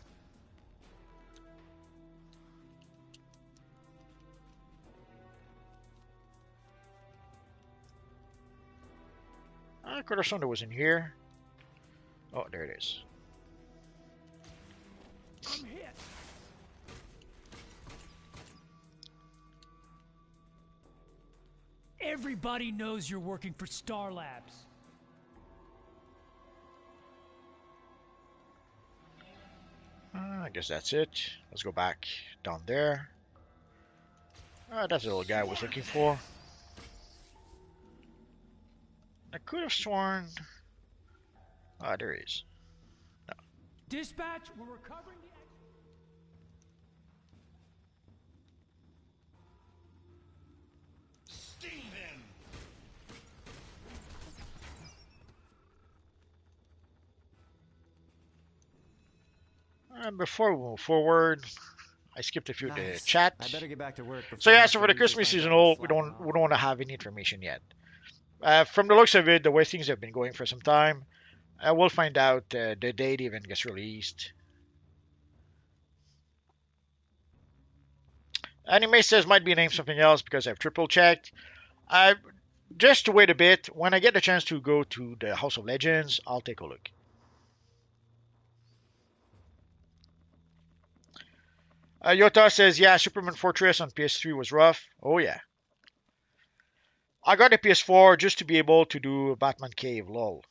I could have sworn it was in here. Oh, there it is. I'm hit. Everybody knows you're working for Star Labs. I guess that's it. Let's go back down there. That's the little guy I was looking for. I could have sworn... Ah, there he is. No. Dispatch, we're recovering the... Sting them! And before we move forward, I skipped a few the chat. I better get back to work. So yeah, so for the Christmas seasonal, we don't want to have any information yet. From the looks of it, the way things have been going for some time, we'll find out the day the event gets released. Anime says might be named something else because I've triple checked. Just to wait a bit. When I get the chance to go to the House of Legends, I'll take a look. Yota says, yeah, Superman Fortress on PS3 was rough. Oh yeah. I got a PS4 just to be able to do Batman Cave, lol.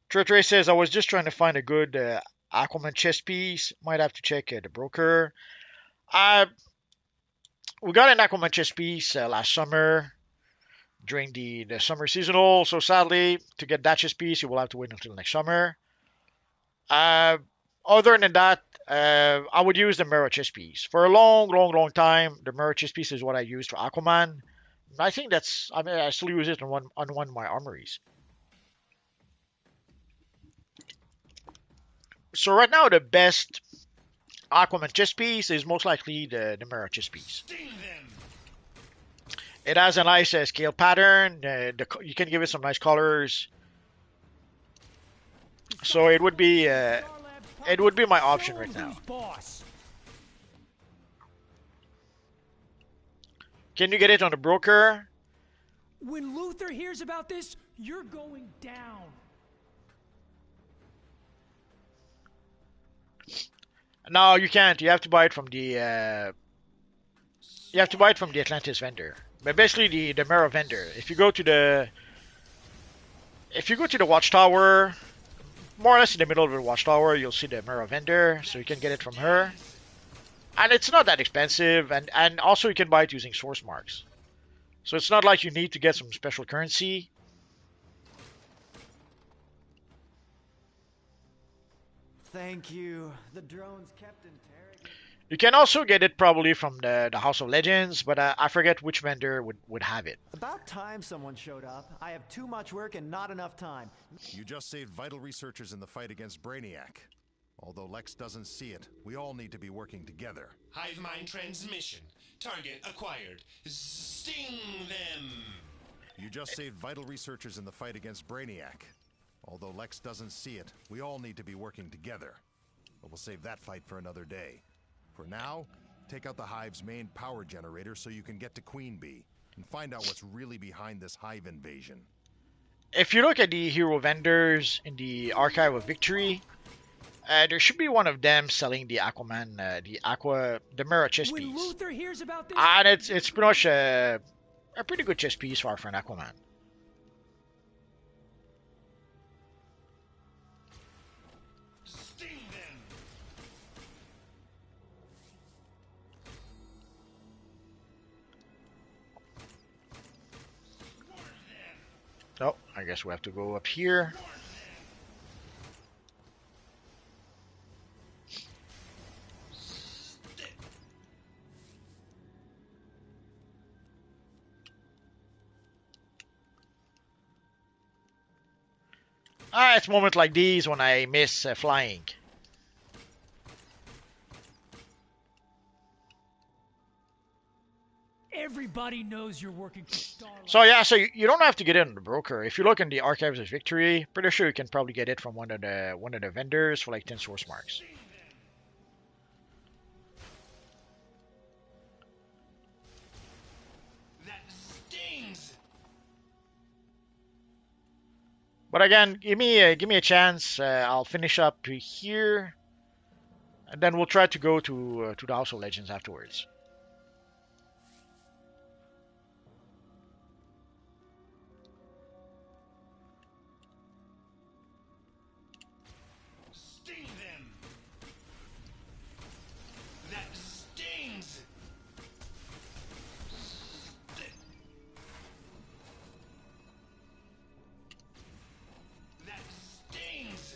Trey says, I was just trying to find a good Aquaman chess piece. Might have to check the broker. We got an Aquaman chess piece last summer during the summer seasonal. So sadly, to get that chess piece, you will have to wait until next summer. Other than that, I would use the mirror chess piece. For a long time, the mirror chess piece is what I used for Aquaman. I think I still use it on one of my armories. So right now, the best Aquaman chess piece is most likely the mirror chess piece. It has a nice scale pattern. You can give it some nice colors. So it would be my option right now. Can you get it on the broker? When Luther hears about this, you're going down. No, you can't. You have to buy it from the Atlantis vendor. But basically the mirror vendor. If you go to the watchtower, more or less in the middle of the watchtower, you'll see the mirror vendor, so you can get it from her. And it's not that expensive, and also you can buy it using source marks. So it's not like you need to get some special currency. Thank you. The drones kept interrogating. You can also get it probably from the House of Legends, but I forget which vendor would have it. About time someone showed up. I have too much work and not enough time. You just saved vital researchers in the fight against Brainiac. Although Lex doesn't see it, we all need to be working together. Hive mind transmission. Target acquired. Sting them! You just saved vital researchers in the fight against Brainiac. Although Lex doesn't see it, we all need to be working together. But we'll save that fight for another day. For now, take out the Hive's main power generator so you can get to Queen Bee and find out what's really behind this Hive invasion. If you look at the hero vendors in the Archive of Victory, there should be one of them selling the Aquaman, the mirror chess When piece. Luther hears about this, And it's pretty much a pretty good chess piece for an Aquaman. Sting them! Oh, I guess we have to go up here. It's moments like these when I miss flying. everybody knows you're working for Starlight. So yeah, so you don't have to get it on the broker. If you look in the Archives of Victory, pretty sure you can probably get it from one of the vendors for like 10 source marks. That stings. But again, give me a chance. I'll finish up here, and then we'll try to go to the House of Legends afterwards. Sting them. That stings. That stings.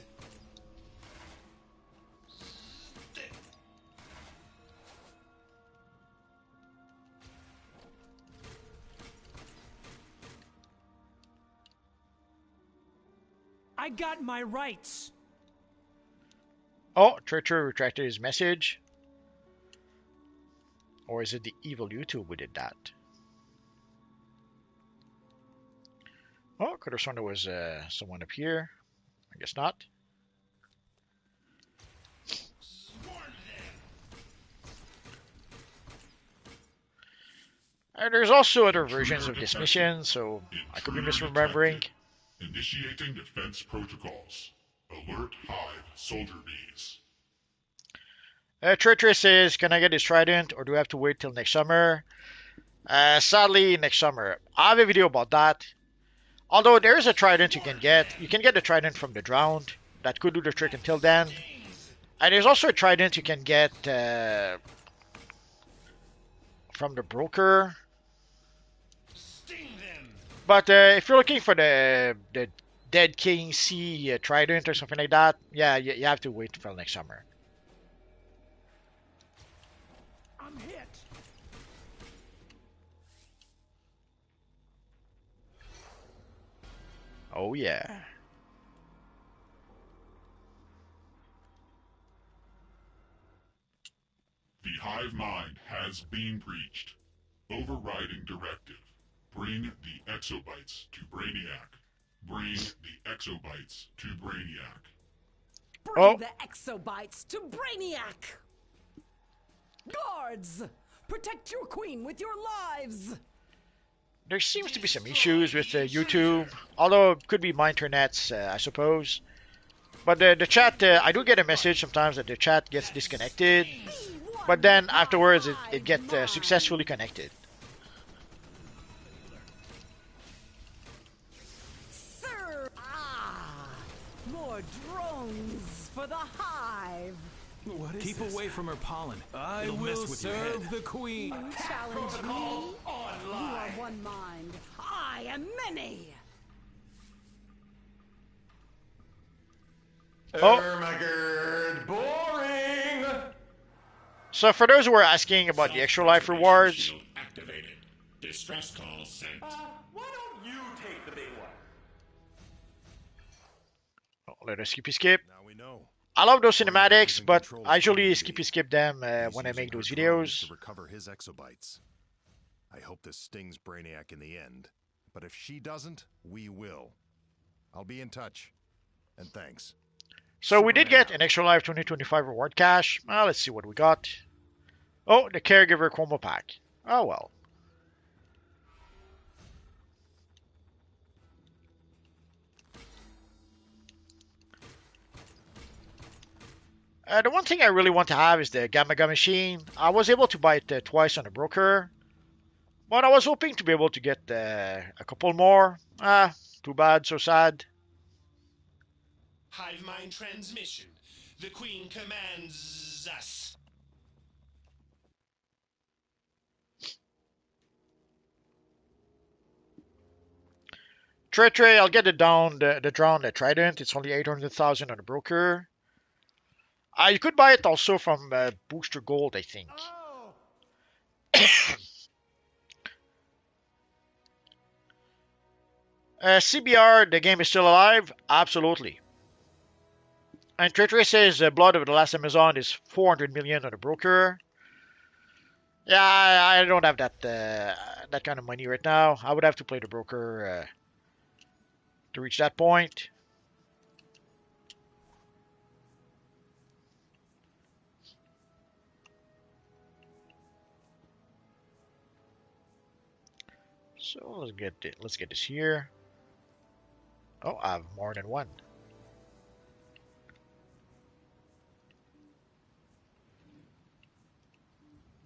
I got my rights. Oh, Treacher retracted his message. Or is it the evil YouTube who did that? Oh, could have sworn there was someone up here. I guess not. There's also other versions of this mission, so I could be misremembering. Initiating defense protocols. Alert Hive soldier bees. Treacher says, can I get this trident or do I have to wait till next summer? Sadly, next summer. I have a video about that. Although there is a trident you can get. You can get the trident from the drowned. That could do the trick until then. And there's also a trident you can get from the broker. But if you're looking for the Dead King Sea trident or something like that, yeah, you have to wait until next summer. I'm hit. Oh yeah. The Hive mind has been breached. Overriding directive. Bring the exobytes to Brainiac. Bring the exobytes to Brainiac. Bring the exobytes to Brainiac! Guards! Protect your queen with your lives! There seems to be some issues with YouTube, although it could be my internets, I suppose. But the chat, I do get a message sometimes that the chat gets disconnected, but then afterwards it gets successfully connected. More drones for the Hive! What is Keep this? away from her pollen. I It'll will mess with your serve head. the queen. You challenge me? You are one mind. I am many! Ermagerd, boring! So for those who are asking about the extra life rewards, Shield activated. Distress call sent. Why don't you take the big one? let us skip. Now we know. I love those cinematics, in but control I of usually community. skip them He's when I using make those her drones videos. to recover his exobytes. I hope this stings Brainiac in the end. But if she doesn't, we will. I'll be in touch. And thanks. So we did Superman get out. an Extra Life 2025 reward cache. Let's see what we got. Oh, the Caregiver Combo Pack. Oh well. The one thing I really want to have is the Gamma Gun machine. I was able to buy it twice on a broker, but I was hoping to be able to get a couple more. Too bad, so sad. Hive mind transmission. The Queen commands us. Trey, I'll get it down the drone, the Trident. It's only 800,000 on the broker. You could buy it also from Booster Gold, I think. CBR, the game is still alive? Absolutely. And Trey says Blood of the Last Amazon is 400 million on the broker. Yeah, I don't have that kind of money right now. I would have to play the broker to reach that point. So let's get this here. Oh, I have more than one.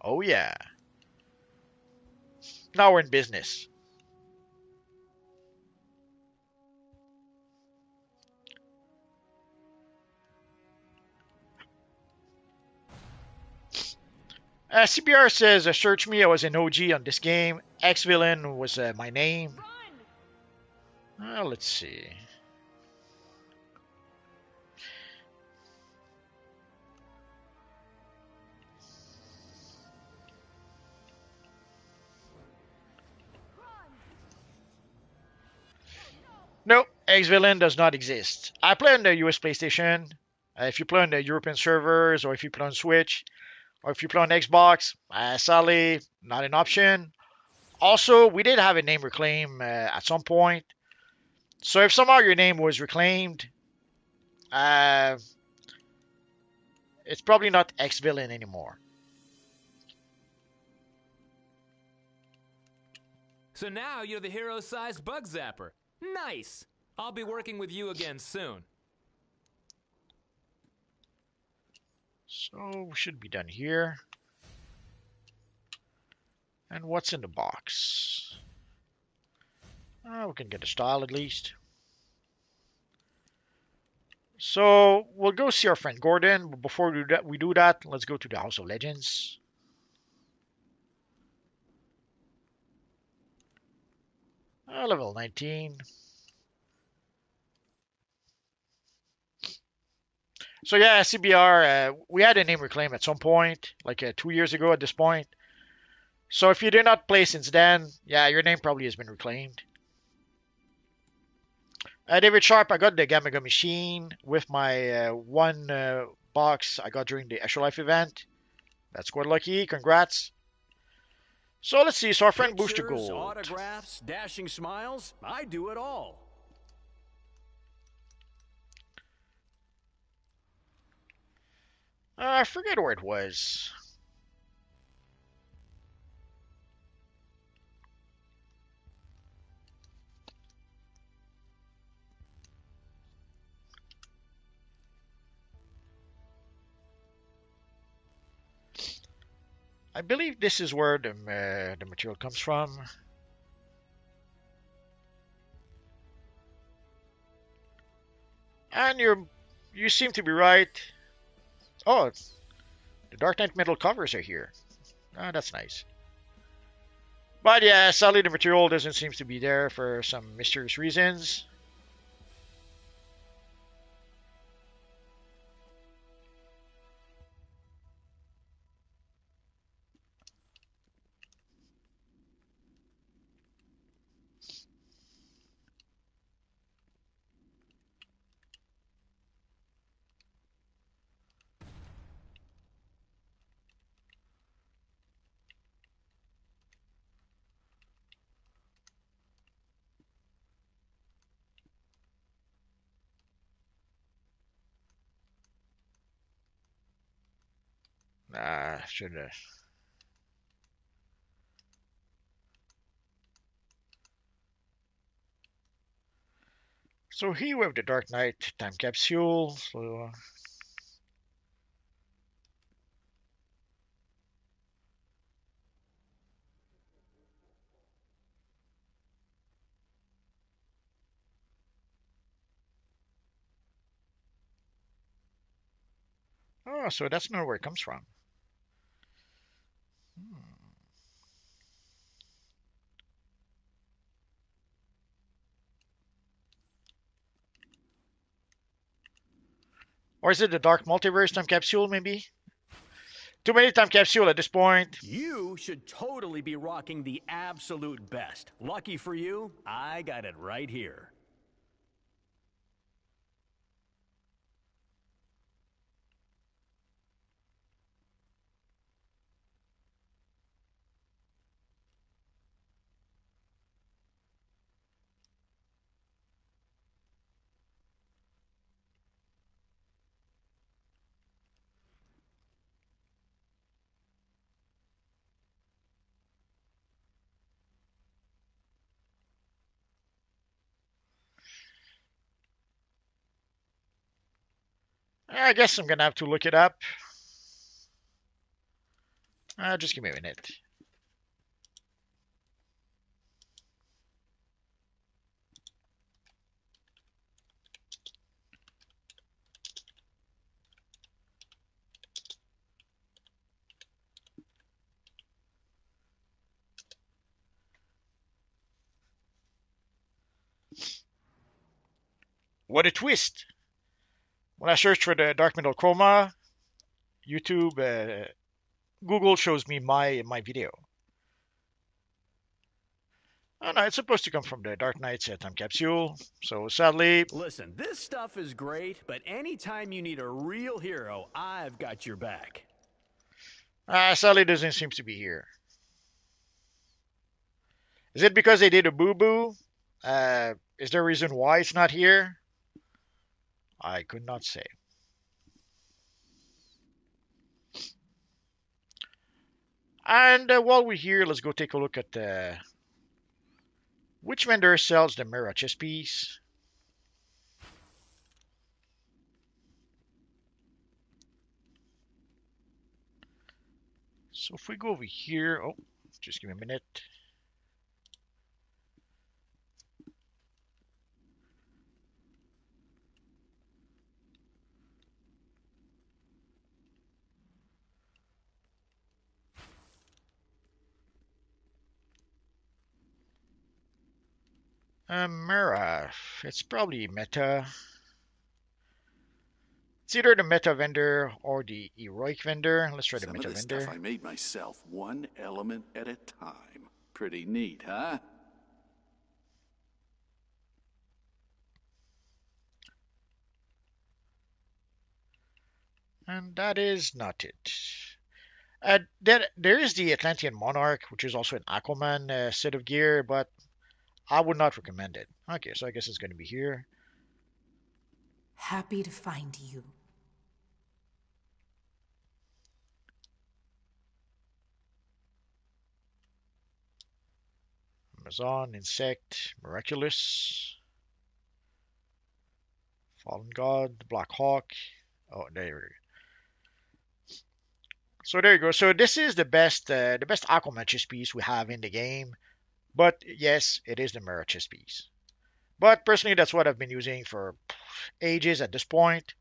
Oh yeah. Now we're in business. CBR says, search me, I was an OG on this game. X-Villain was my name. Let's see. No, X-Villain does not exist. I play on the US PlayStation. If you play on the European servers, or if you play on Switch, or if you play on Xbox, sadly, not an option. Also, we did have a name reclaim at some point. So if somehow your name was reclaimed, it's probably not X-Villain anymore. So now you're the hero-sized bug zapper. Nice! I'll be working with you again soon. So we should be done here. And what's in the box? We can get a style at least. So we'll go see our friend Gordon. But before we do that, let's go to the House of Legends. Level 19. So yeah, CBR, we had a name reclaim at some point, like 2 years ago at this point. So if you did not play since then, yeah, your name probably has been reclaimed. David Sharp, I got the Gamaga machine with my one box I got during the Extra Life event. That's quite lucky. Congrats. So let's see. So our friend Booster Pictures, Gold. autographs, dashing smiles. I do it all. I forget where it was. I believe this is where the material comes from. And you seem to be right. Oh, the Dark Knight metal covers are here. That's nice. But yeah, sadly the material doesn't seem to be there for some mysterious reasons. Should So here we have the Dark Knight time capsule. So oh, so that's not where it comes from. Or is it the Dark Multiverse time capsule, maybe? Too many time capsule at this point. You should totally be rocking the absolute best. Lucky for you, I got it right here. I guess I'm gonna have to look it up. Just give me a minute. What a twist! When I search for the Dark Middle Chroma, YouTube, Google shows me my video. Oh no, it's supposed to come from the Dark Knight's time capsule. So sadly, Listen, this stuff is great, but anytime you need a real hero, I've got your back. sadly doesn't seem to be here. Is it because they did a boo boo? Is there a reason why it's not here? I could not say. And while we're here, let's go take a look at which vendor sells the mirror chess piece. So if we go over here, oh, just give me a minute. Mirror, it's probably Meta. It's either the Meta vendor or the Heroic vendor. Let's try the Some Meta of this vendor. stuff I made myself, one element at a time. Pretty neat, huh? And that is not it. There is the Atlantean Monarch, which is also an Aquaman set of gear, but I would not recommend it. Okay, so I guess it's going to be here. Happy to find you. Amazon, Insect, Miraculous, Fallen God, Black Hawk. Oh, there you go. So there you go. So this is the best Aquaman chess piece we have in the game. But yes, it is the mirror chess piece. But personally, that's what I've been using for ages at this point.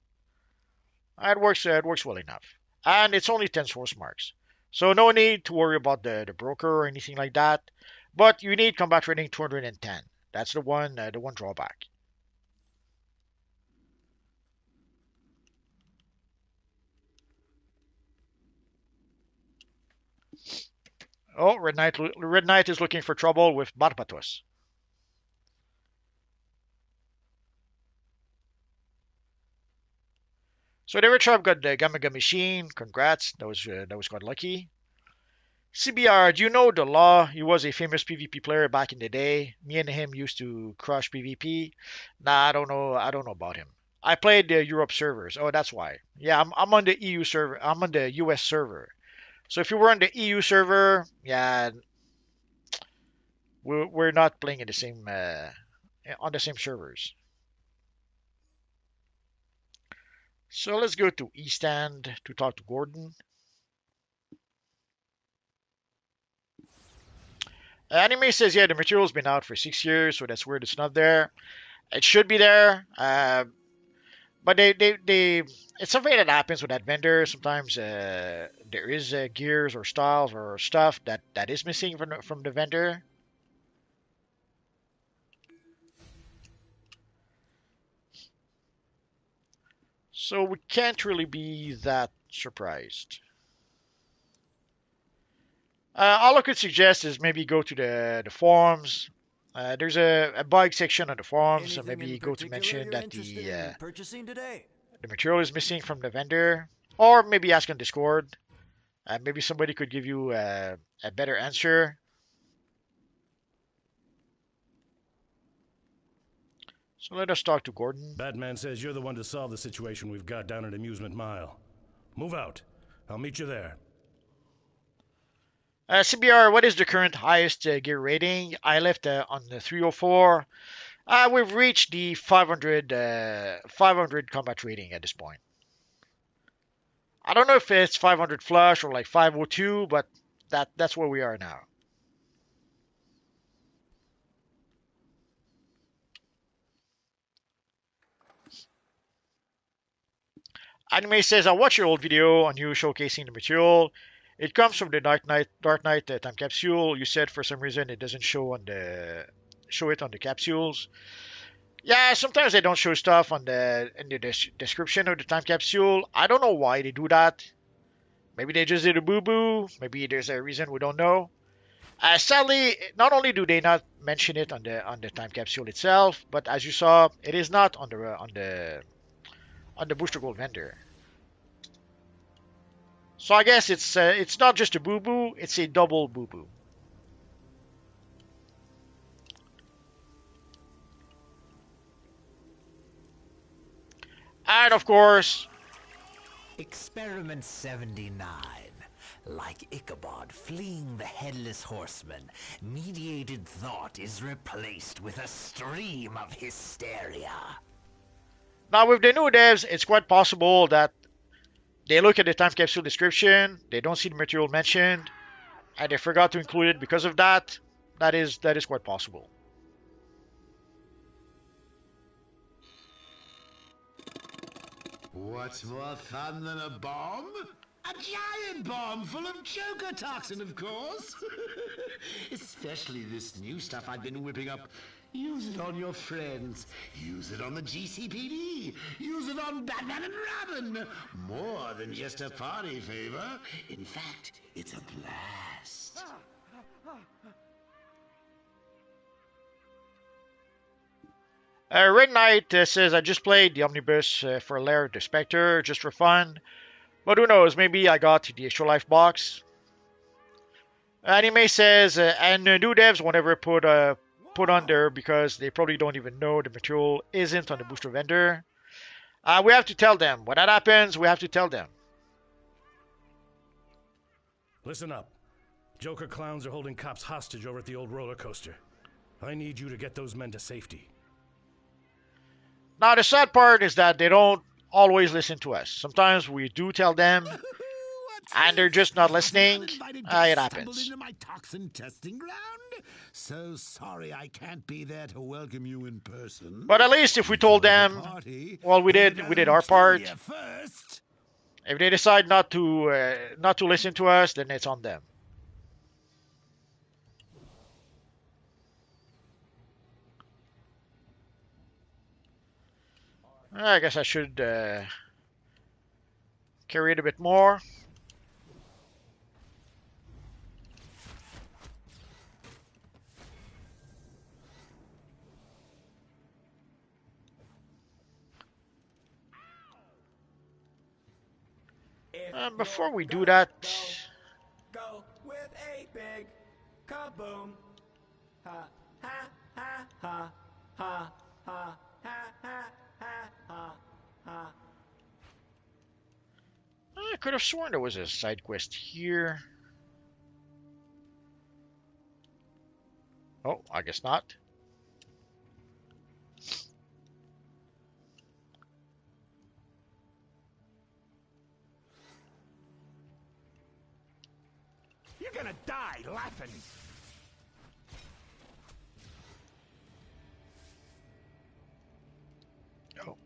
It works well enough. And it's only 10 source marks. So no need to worry about the broker or anything like that. But you need combat rating 210. That's the one drawback. Oh, Red Knight is looking for trouble with Barbatos. So the Red Tribe got the Gamaga Machine. Congrats, that was quite lucky. CBR, do you know the law? He was a famous PvP player back in the day. Me and him used to crush PvP. Nah, I don't know. I don't know about him. I played the Europe servers. Oh, that's why. Yeah, I'm on the EU server. I'm on the US server. So if you were on the EU server, yeah, we're not playing in the same on the same servers. So let's go to East End to talk to Gordon. Anime says, yeah, the material's been out for 6 years, so that's weird. It's not there. It should be there. But it's something that happens with that vendor. Sometimes there is gears or styles or stuff that is missing from the vendor. So we can't really be that surprised. All I could suggest is maybe go to the forums. There's a bug section on the forums, so maybe go to mention that purchasing today? the material is missing from the vendor, or maybe ask on Discord. Maybe somebody could give you a better answer. So let us talk to Gordon. Batman says you're the one to solve the situation we've got down at Amusement Mile. Move out. I'll meet you there. CBR, what is the current highest gear rating? I left on the 304. We've reached the 500 combat rating at this point. I don't know if it's 500 flush or like 502, but that's where we are now. Anime says, I watched your old video on you showcasing the material. It comes from the Dark Knight time capsule. You said for some reason it doesn't show it on the capsules. Yeah, sometimes they don't show stuff in the description of the time capsule. I don't know why they do that. Maybe they just did a boo-boo. Maybe there's a reason we don't know. Sadly, not only do they not mention it on the time capsule itself, but as you saw, it is not on the Booster Gold vendor. So I guess it's not just a boo-boo, it's a double boo-boo. And of course, Experiment 79. Like Ichabod fleeing the Headless Horseman, mediated thought is replaced with a stream of hysteria. Now with the new devs, it's quite possible that they look at the time capsule description, they don't see the material mentioned, and they forgot to include it because of that. That is quite possible. What's more fun than a bomb? A giant bomb full of Joker toxin, of course. Especially this new stuff I've been whipping up. Use it on your friends. Use it on the GCPD. Use it on Batman and Robin. More than just a party favor. In fact, it's a blast. Red Knight says, I just played the Omnibus for Lair of the Spectre, just for fun. But who knows, maybe I got the Extra Life box. Anime says, and new devs won't ever put on there because they probably don't even know the material isn't on the booster vendor. We have to tell them. When that happens, we have to tell them. Listen up. Joker clowns are holding cops hostage over at the old roller coaster. I need you to get those men to safety. Now, the sad part is that they don't always listen to us. Sometimes we do tell them, and they're just not listening. It happens. Into my toxin testing ground? So sorry I can't be there to welcome you in person. But at least if we told them, well, we did our part. If they decide not to listen to us, then it's on them. I guess I should carry it a bit more. Before we do that, go with a big kaboom. Ha ha ha ha ha ha ha ha ha ha could have sworn there was a side quest here. Oh, I guess not. You're gonna die laughing. Oh.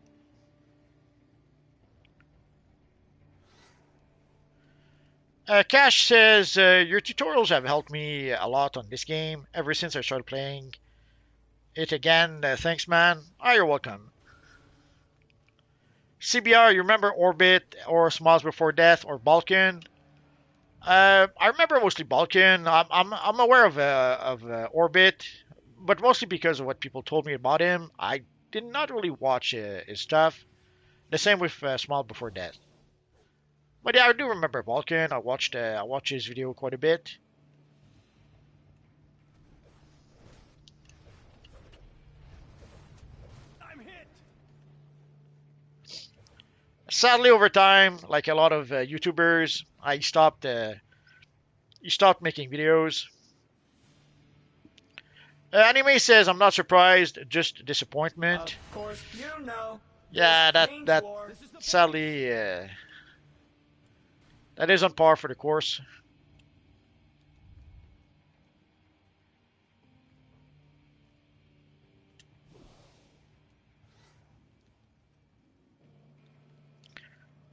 Cash says, your tutorials have helped me a lot on this game ever since I started playing it again. Thanks, man. Oh, you're welcome. CBR, you remember Orbit or Smiles Before Death or Balkan? I remember mostly Balkan. I'm aware of Orbit, but mostly because of what people told me about him. I did not really watch his stuff. The same with Smile Before Death. But yeah, I do remember Balkan. I watched his video quite a bit. I'm hit. Sadly, over time, like a lot of YouTubers, I stopped. He stopped making videos. Anime says I'm not surprised, just disappointment. Of course, you know. Yeah, that sadly that is on par for the course.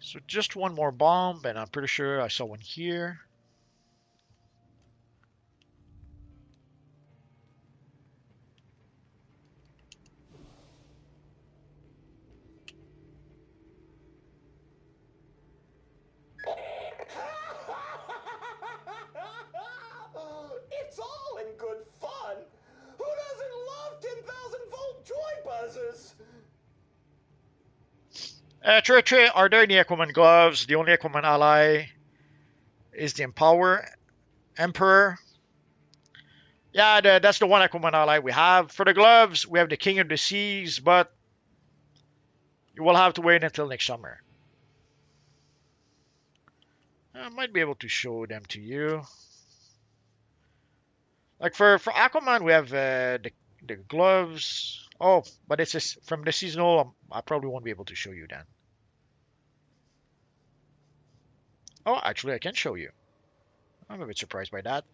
So just one more bomb, and I'm pretty sure I saw one here. It's all in good fun. Who doesn't love 10,000-volt joy buzzers? Tre, are there any Aquaman gloves? The only Aquaman ally is the Emperor. Yeah, that's the one Aquaman ally we have. For the gloves, we have the King of the Seas, but you will have to wait until next summer. I might be able to show them to you. Like for Aquaman, we have the gloves. Oh, but it's just from the seasonal. I probably won't be able to show you then. Oh, actually, I can show you. I'm a bit surprised by that.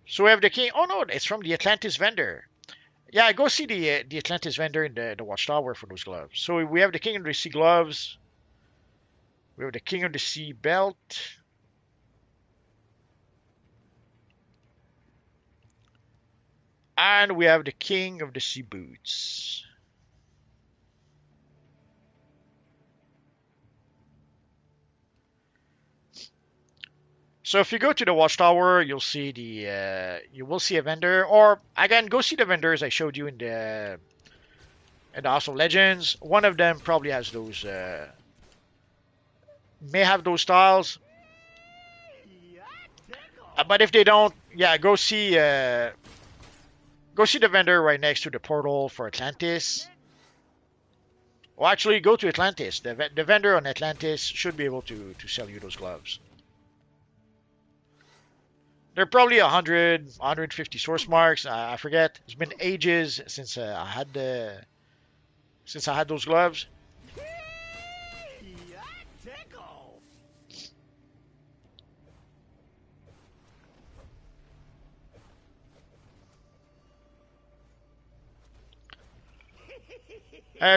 So we have the king. Oh no, it's from the Atlantis vendor. Yeah, go see the Atlantis vendor in the Watchtower for those gloves. So we have the King of the Sea gloves. We have the King of the Sea belt. And we have the King of the Sea boots. So if you go to the Watchtower, you'll see you will see a vendor, or again, go see the vendors I showed you in the House of Legends. One of them probably has those, may have those styles. But if they don't, yeah, go see the vendor right next to the portal for Atlantis. Well, actually, go to Atlantis. The vendor on Atlantis should be able to sell you those gloves. They're probably 100, 150 source marks. I forget. It's been ages since I had those gloves.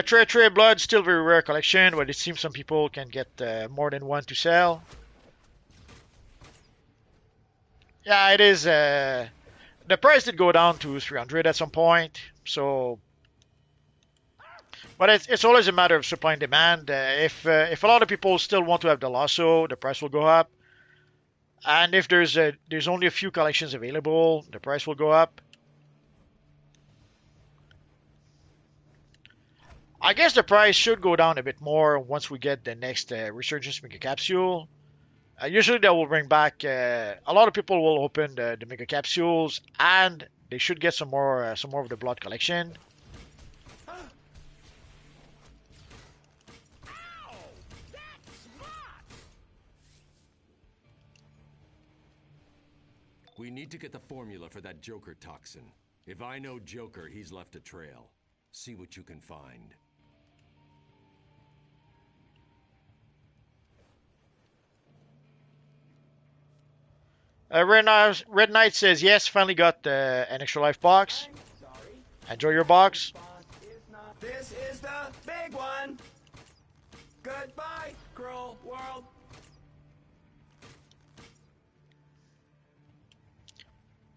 Trey Blood, still very rare collection, but it seems some people can get more than one to sell. Yeah, it is. The price did go down to 300 at some point, so. But it's always a matter of supply and demand. If a lot of people still want to have the lasso, the price will go up. And if there's only a few collections available, the price will go up. I guess the price should go down a bit more once we get the next Resurgence Mega Capsule. Usually they will bring back, a lot of people will open the Mega Capsules, and they should get some more of the Blood Collection. We need to get the formula for that Joker toxin. If I know Joker, he's left a trail. See what you can find. Red Knight says, yes, finally got an extra life box. Enjoy your box. This is the big one. Goodbye, cruel world.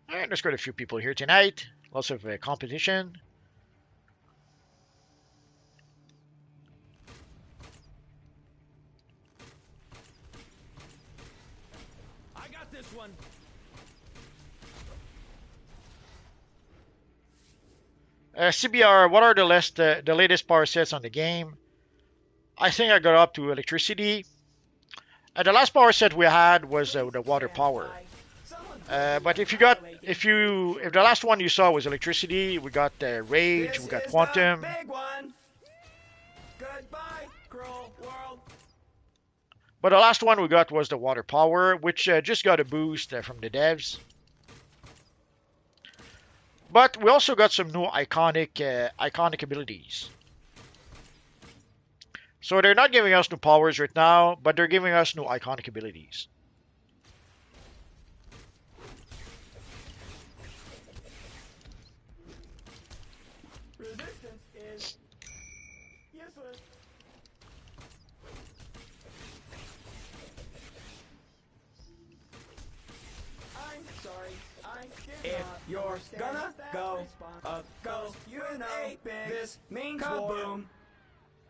Alright, there's quite a few people here tonight. Lots of competition. I got this one. CBR, what are the latest power sets on the game? I think I got up to electricity. The last power set we had was the water power. But if the last one you saw was electricity, we got rage, we got quantum. Big one. Goodbye, cruel world. But the last one we got was the water power, which just got a boost from the devs. But we also got some new iconic abilities. So they're not giving us new powers right now, but they're giving us new iconic abilities. Resistance is useless. I'm sorry. If you're gonna go, you know this means kaboom.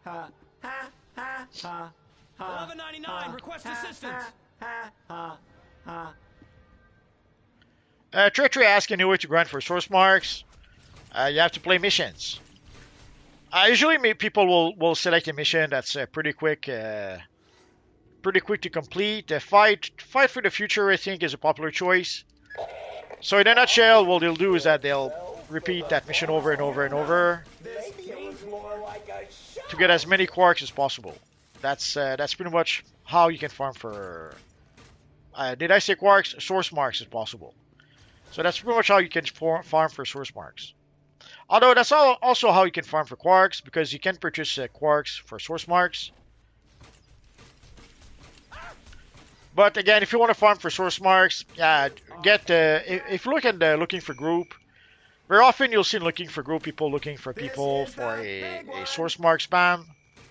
Ha ha ha ha ha. 1199, request assistance. Ha ha ha. Treachery asking you what to grant for source marks. You have to play missions. Usually people will select a mission that's pretty quick to complete. Fight for the future, I think, is a popular choice. So in a nutshell, what they'll do is that they'll repeat that mission over and over and over to get as many quarks as possible. That's pretty much how you can farm for. Did I say quarks? Source marks as possible. So that's pretty much how you can farm for source marks. Although that's also how you can farm for quarks, because you can purchase quarks for source marks. But again, if you want to farm for source marks, if you look at the looking for group, very often you'll see looking for group people looking for people for a source mark spam.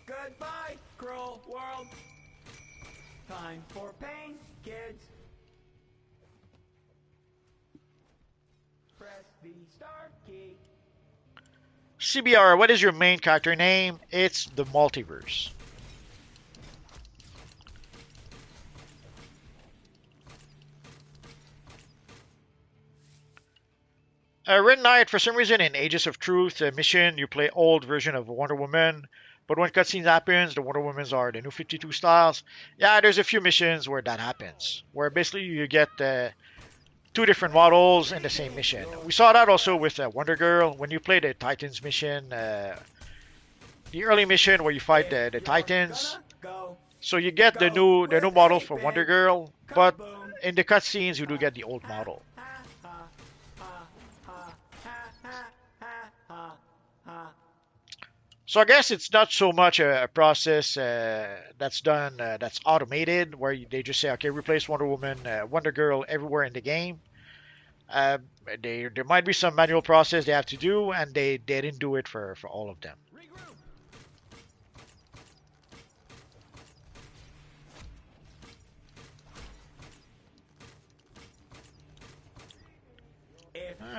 Goodbye, cruel world. Time for pain, kids. Press the start key. CBR, what is your main character name? It's the multiverse. Red Knight, for some reason in Ages of Truth mission, you play old version of Wonder Woman, but when cutscenes happens, the Wonder Womans are the new 52 styles. Yeah, there's a few missions where that happens, where basically you get two different models in the same mission. We saw that also with Wonder Girl, when you play the Titans mission, the early mission where you fight the Titans. So you get the new model for Wonder Girl, but in the cutscenes you do get the old model. So I guess it's not so much a process that's done, that's automated, where they just say, okay, replace Wonder Woman, Wonder Girl everywhere in the game. There might be some manual process they have to do, and they didn't do it for all of them.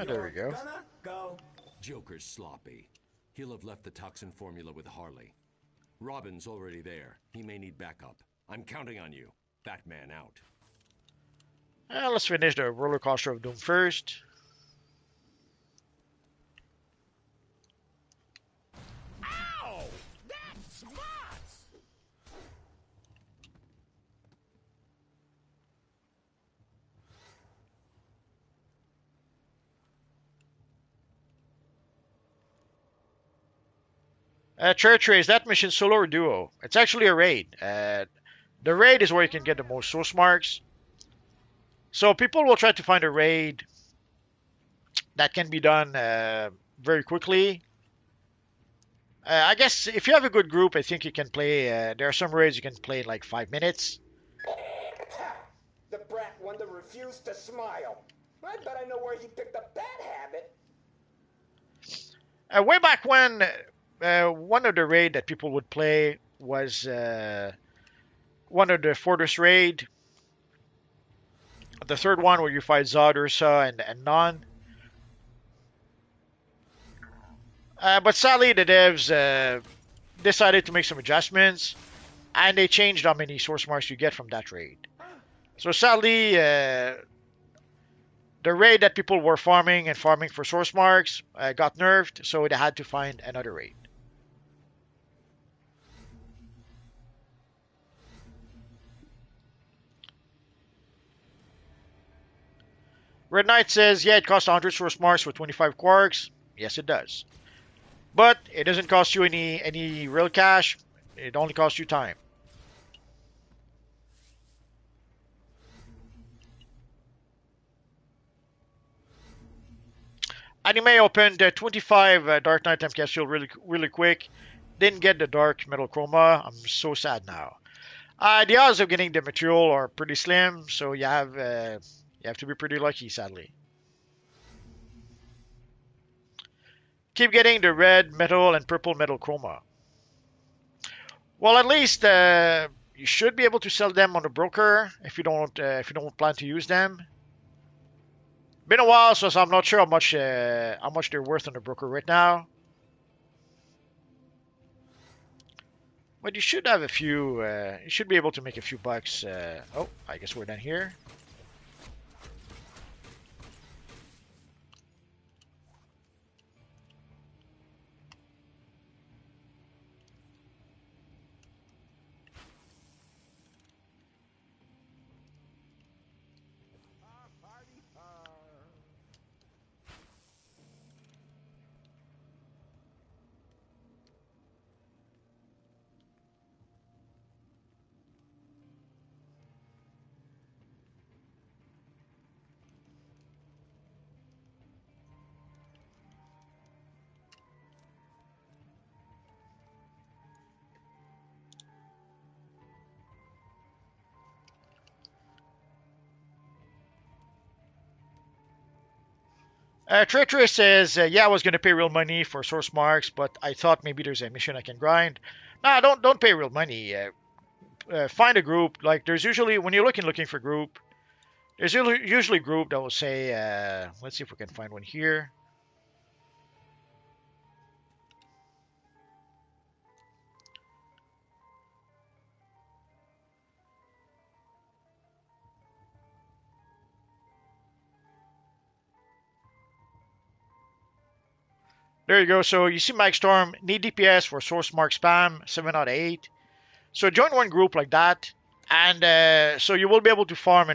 There we go. Joker's sloppy. He'll have left the toxin formula with Harley. Robin's already there. He may need backup. I'm counting on you. Batman out. Let's finish the roller coaster of doom first. Ow! That smarts! Church Race, that mission solo or duo? It's actually a raid. The raid is where you can get the most source marks. So people will try to find a raid that can be done very quickly. I guess if you have a good group, I think you can play. There are some raids you can play in like 5 minutes. The brat one that refused to smile. I bet I know where he picked up that habit. Way back when, one of the raid that people would play was one of the Fortress raid. The third one where you fight Zod, Ursa, and Non. But sadly, the devs decided to make some adjustments, and they changed how many source marks you get from that raid. So sadly, the raid that people were farming and farming for source marks got nerfed, so they had to find another raid. Red Knight says, yeah, it costs 100 source marks for 25 quarks. Yes, it does. But it doesn't cost you any real cash. It only costs you time. Anime opened 25 Dark Knight time capsule really quick. Didn't get the dark metal chroma. I'm so sad now. The odds of getting the material are pretty slim, so you have to be pretty lucky, sadly. Keep getting the red metal and purple metal chroma. Well, at least you should be able to sell them on the broker if you don't plan to use them. Been a while, so I'm not sure how much they're worth on the broker right now. But you should have a few. You should be able to make a few bucks. Oh, I guess we're done here. Treacherous says, yeah, I was gonna pay real money for source marks, but I thought maybe there's a mission I can grind. Nah, don't pay real money. Find a group. Like there's usually when you're looking for group, there's usually a group that will say, let's see if we can find one here. There you go. So you see Mike Storm, need DPS for source mark spam, 7 out of 8. So join one group like that, and so you will be able to farm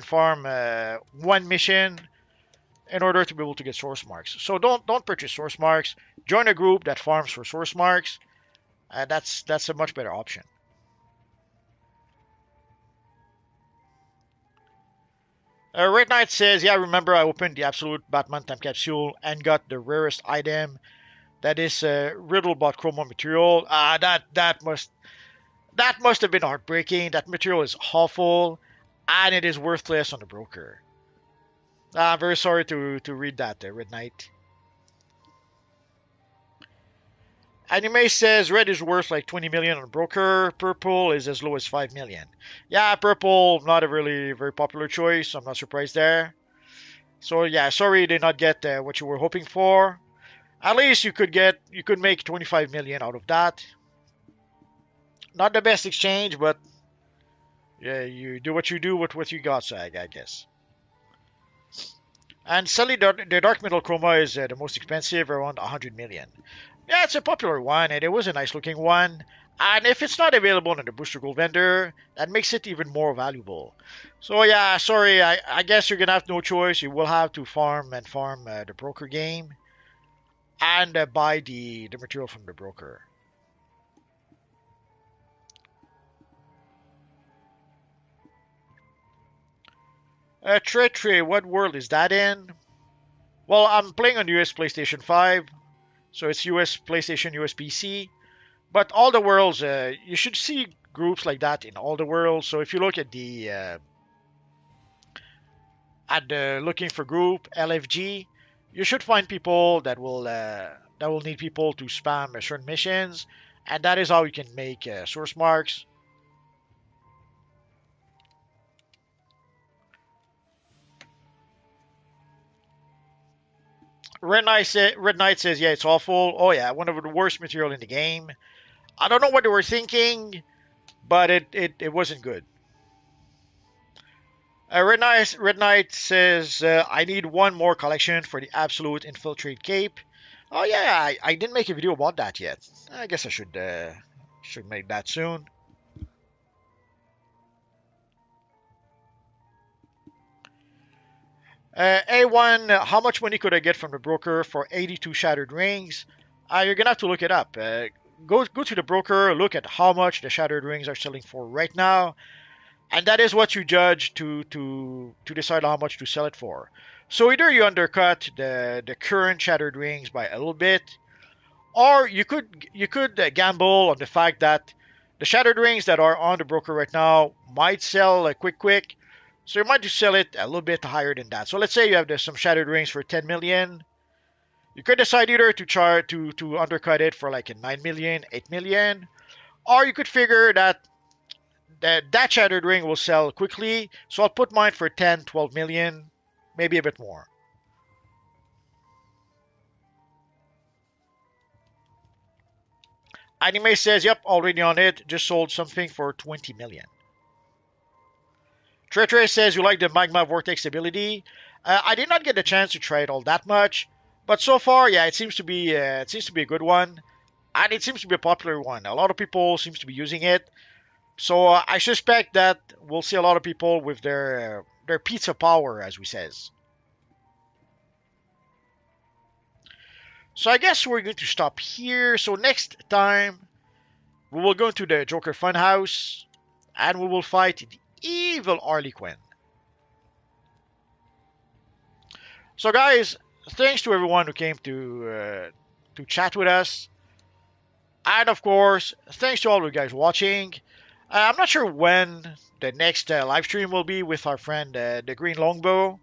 one mission in order to be able to get source marks. So don't purchase source marks. Join a group that farms for source marks. That's a much better option. Red Knight says, yeah, remember I opened the Absolute Batman time capsule and got the rarest item. That is Riddlebot Chroma material. That must have been heartbreaking. That material is awful, and it is worthless on the broker. I'm very sorry to read that, Red Knight. Anime says red is worth like 20 million on the broker. Purple is as low as 5 million. Yeah, purple, not a really very popular choice. I'm not surprised there. So yeah, sorry you did not get what you were hoping for. At least you could make 25 million out of that. Not the best exchange, but yeah, you do what you do with what you got, Sag, I guess. And sadly, the Dark Metal Chroma is the most expensive, around 100 million. Yeah, it's a popular one, and it was a nice looking one. And if it's not available on the Booster Gold vendor, that makes it even more valuable. So yeah, sorry, I guess you're gonna have no choice. You will have to farm the broker game, and buy the material from the broker. Tre, what world is that in? Well, I'm playing on US PlayStation 5, so it's US PlayStation, US PC. But all the worlds, you should see groups like that in all the worlds. So if you look at the looking for group LFG, you should find people that will need people to spam certain missions, and that is how you can make source marks. Red Knight says, yeah, it's awful. Oh yeah, one of the worst material in the game. I don't know what they were thinking, but it wasn't good. Red Knight says, I need one more collection for the Absolute Infiltrate Cape. Oh yeah, I didn't make a video about that yet. I guess I should make that soon. A1, how much money could I get from the broker for 82 shattered rings? You're gonna have to look it up. Go to the broker, look at how much the shattered rings are selling for right now, and that is what you judge to decide how much to sell it for. So either you undercut the current shattered rings by a little bit, or you could gamble on the fact that the shattered rings that are on the broker right now might sell quick. So you might just sell it a little bit higher than that. So let's say you have some shattered rings for 10 million. You could decide either to undercut it for like a 9 million, 8 million, or you could figure that shattered ring will sell quickly. So I'll put mine for 10, 12 million, maybe a bit more. Anime says, yep, already on it. Just sold something for 20 million. Tre says, you like the Magma Vortex ability. I did not get a chance to try it all that much, but so far, yeah, it seems to be a good one, and it seems to be a popular one. A lot of people seems to be using it, so I suspect that we'll see a lot of people with their pizza power, as we says. So I guess we're going to stop here. So next time we will go to the Joker Funhouse, and we will fight the evil Harley Quinn. So guys, thanks to everyone who came to chat with us, and of course, thanks to all you guys watching. I'm not sure when the next live stream will be with our friend the Green Longbow.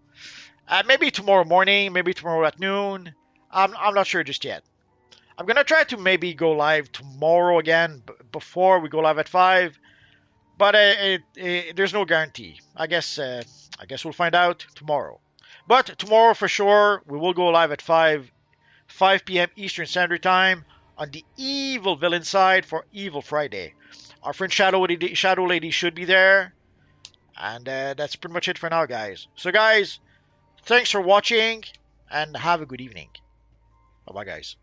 Maybe tomorrow morning, maybe tomorrow at noon. I'm not sure just yet. I'm gonna try to maybe go live tomorrow again before we go live at 5, but there's no guarantee. I guess we'll find out tomorrow. But tomorrow for sure we will go live at 5 p.m. Eastern Standard Time on the evil villain side for Evil Friday. Our friend Shadow Lady should be there, and that's pretty much it for now, guys. So guys, thanks for watching and have a good evening. Bye bye, guys.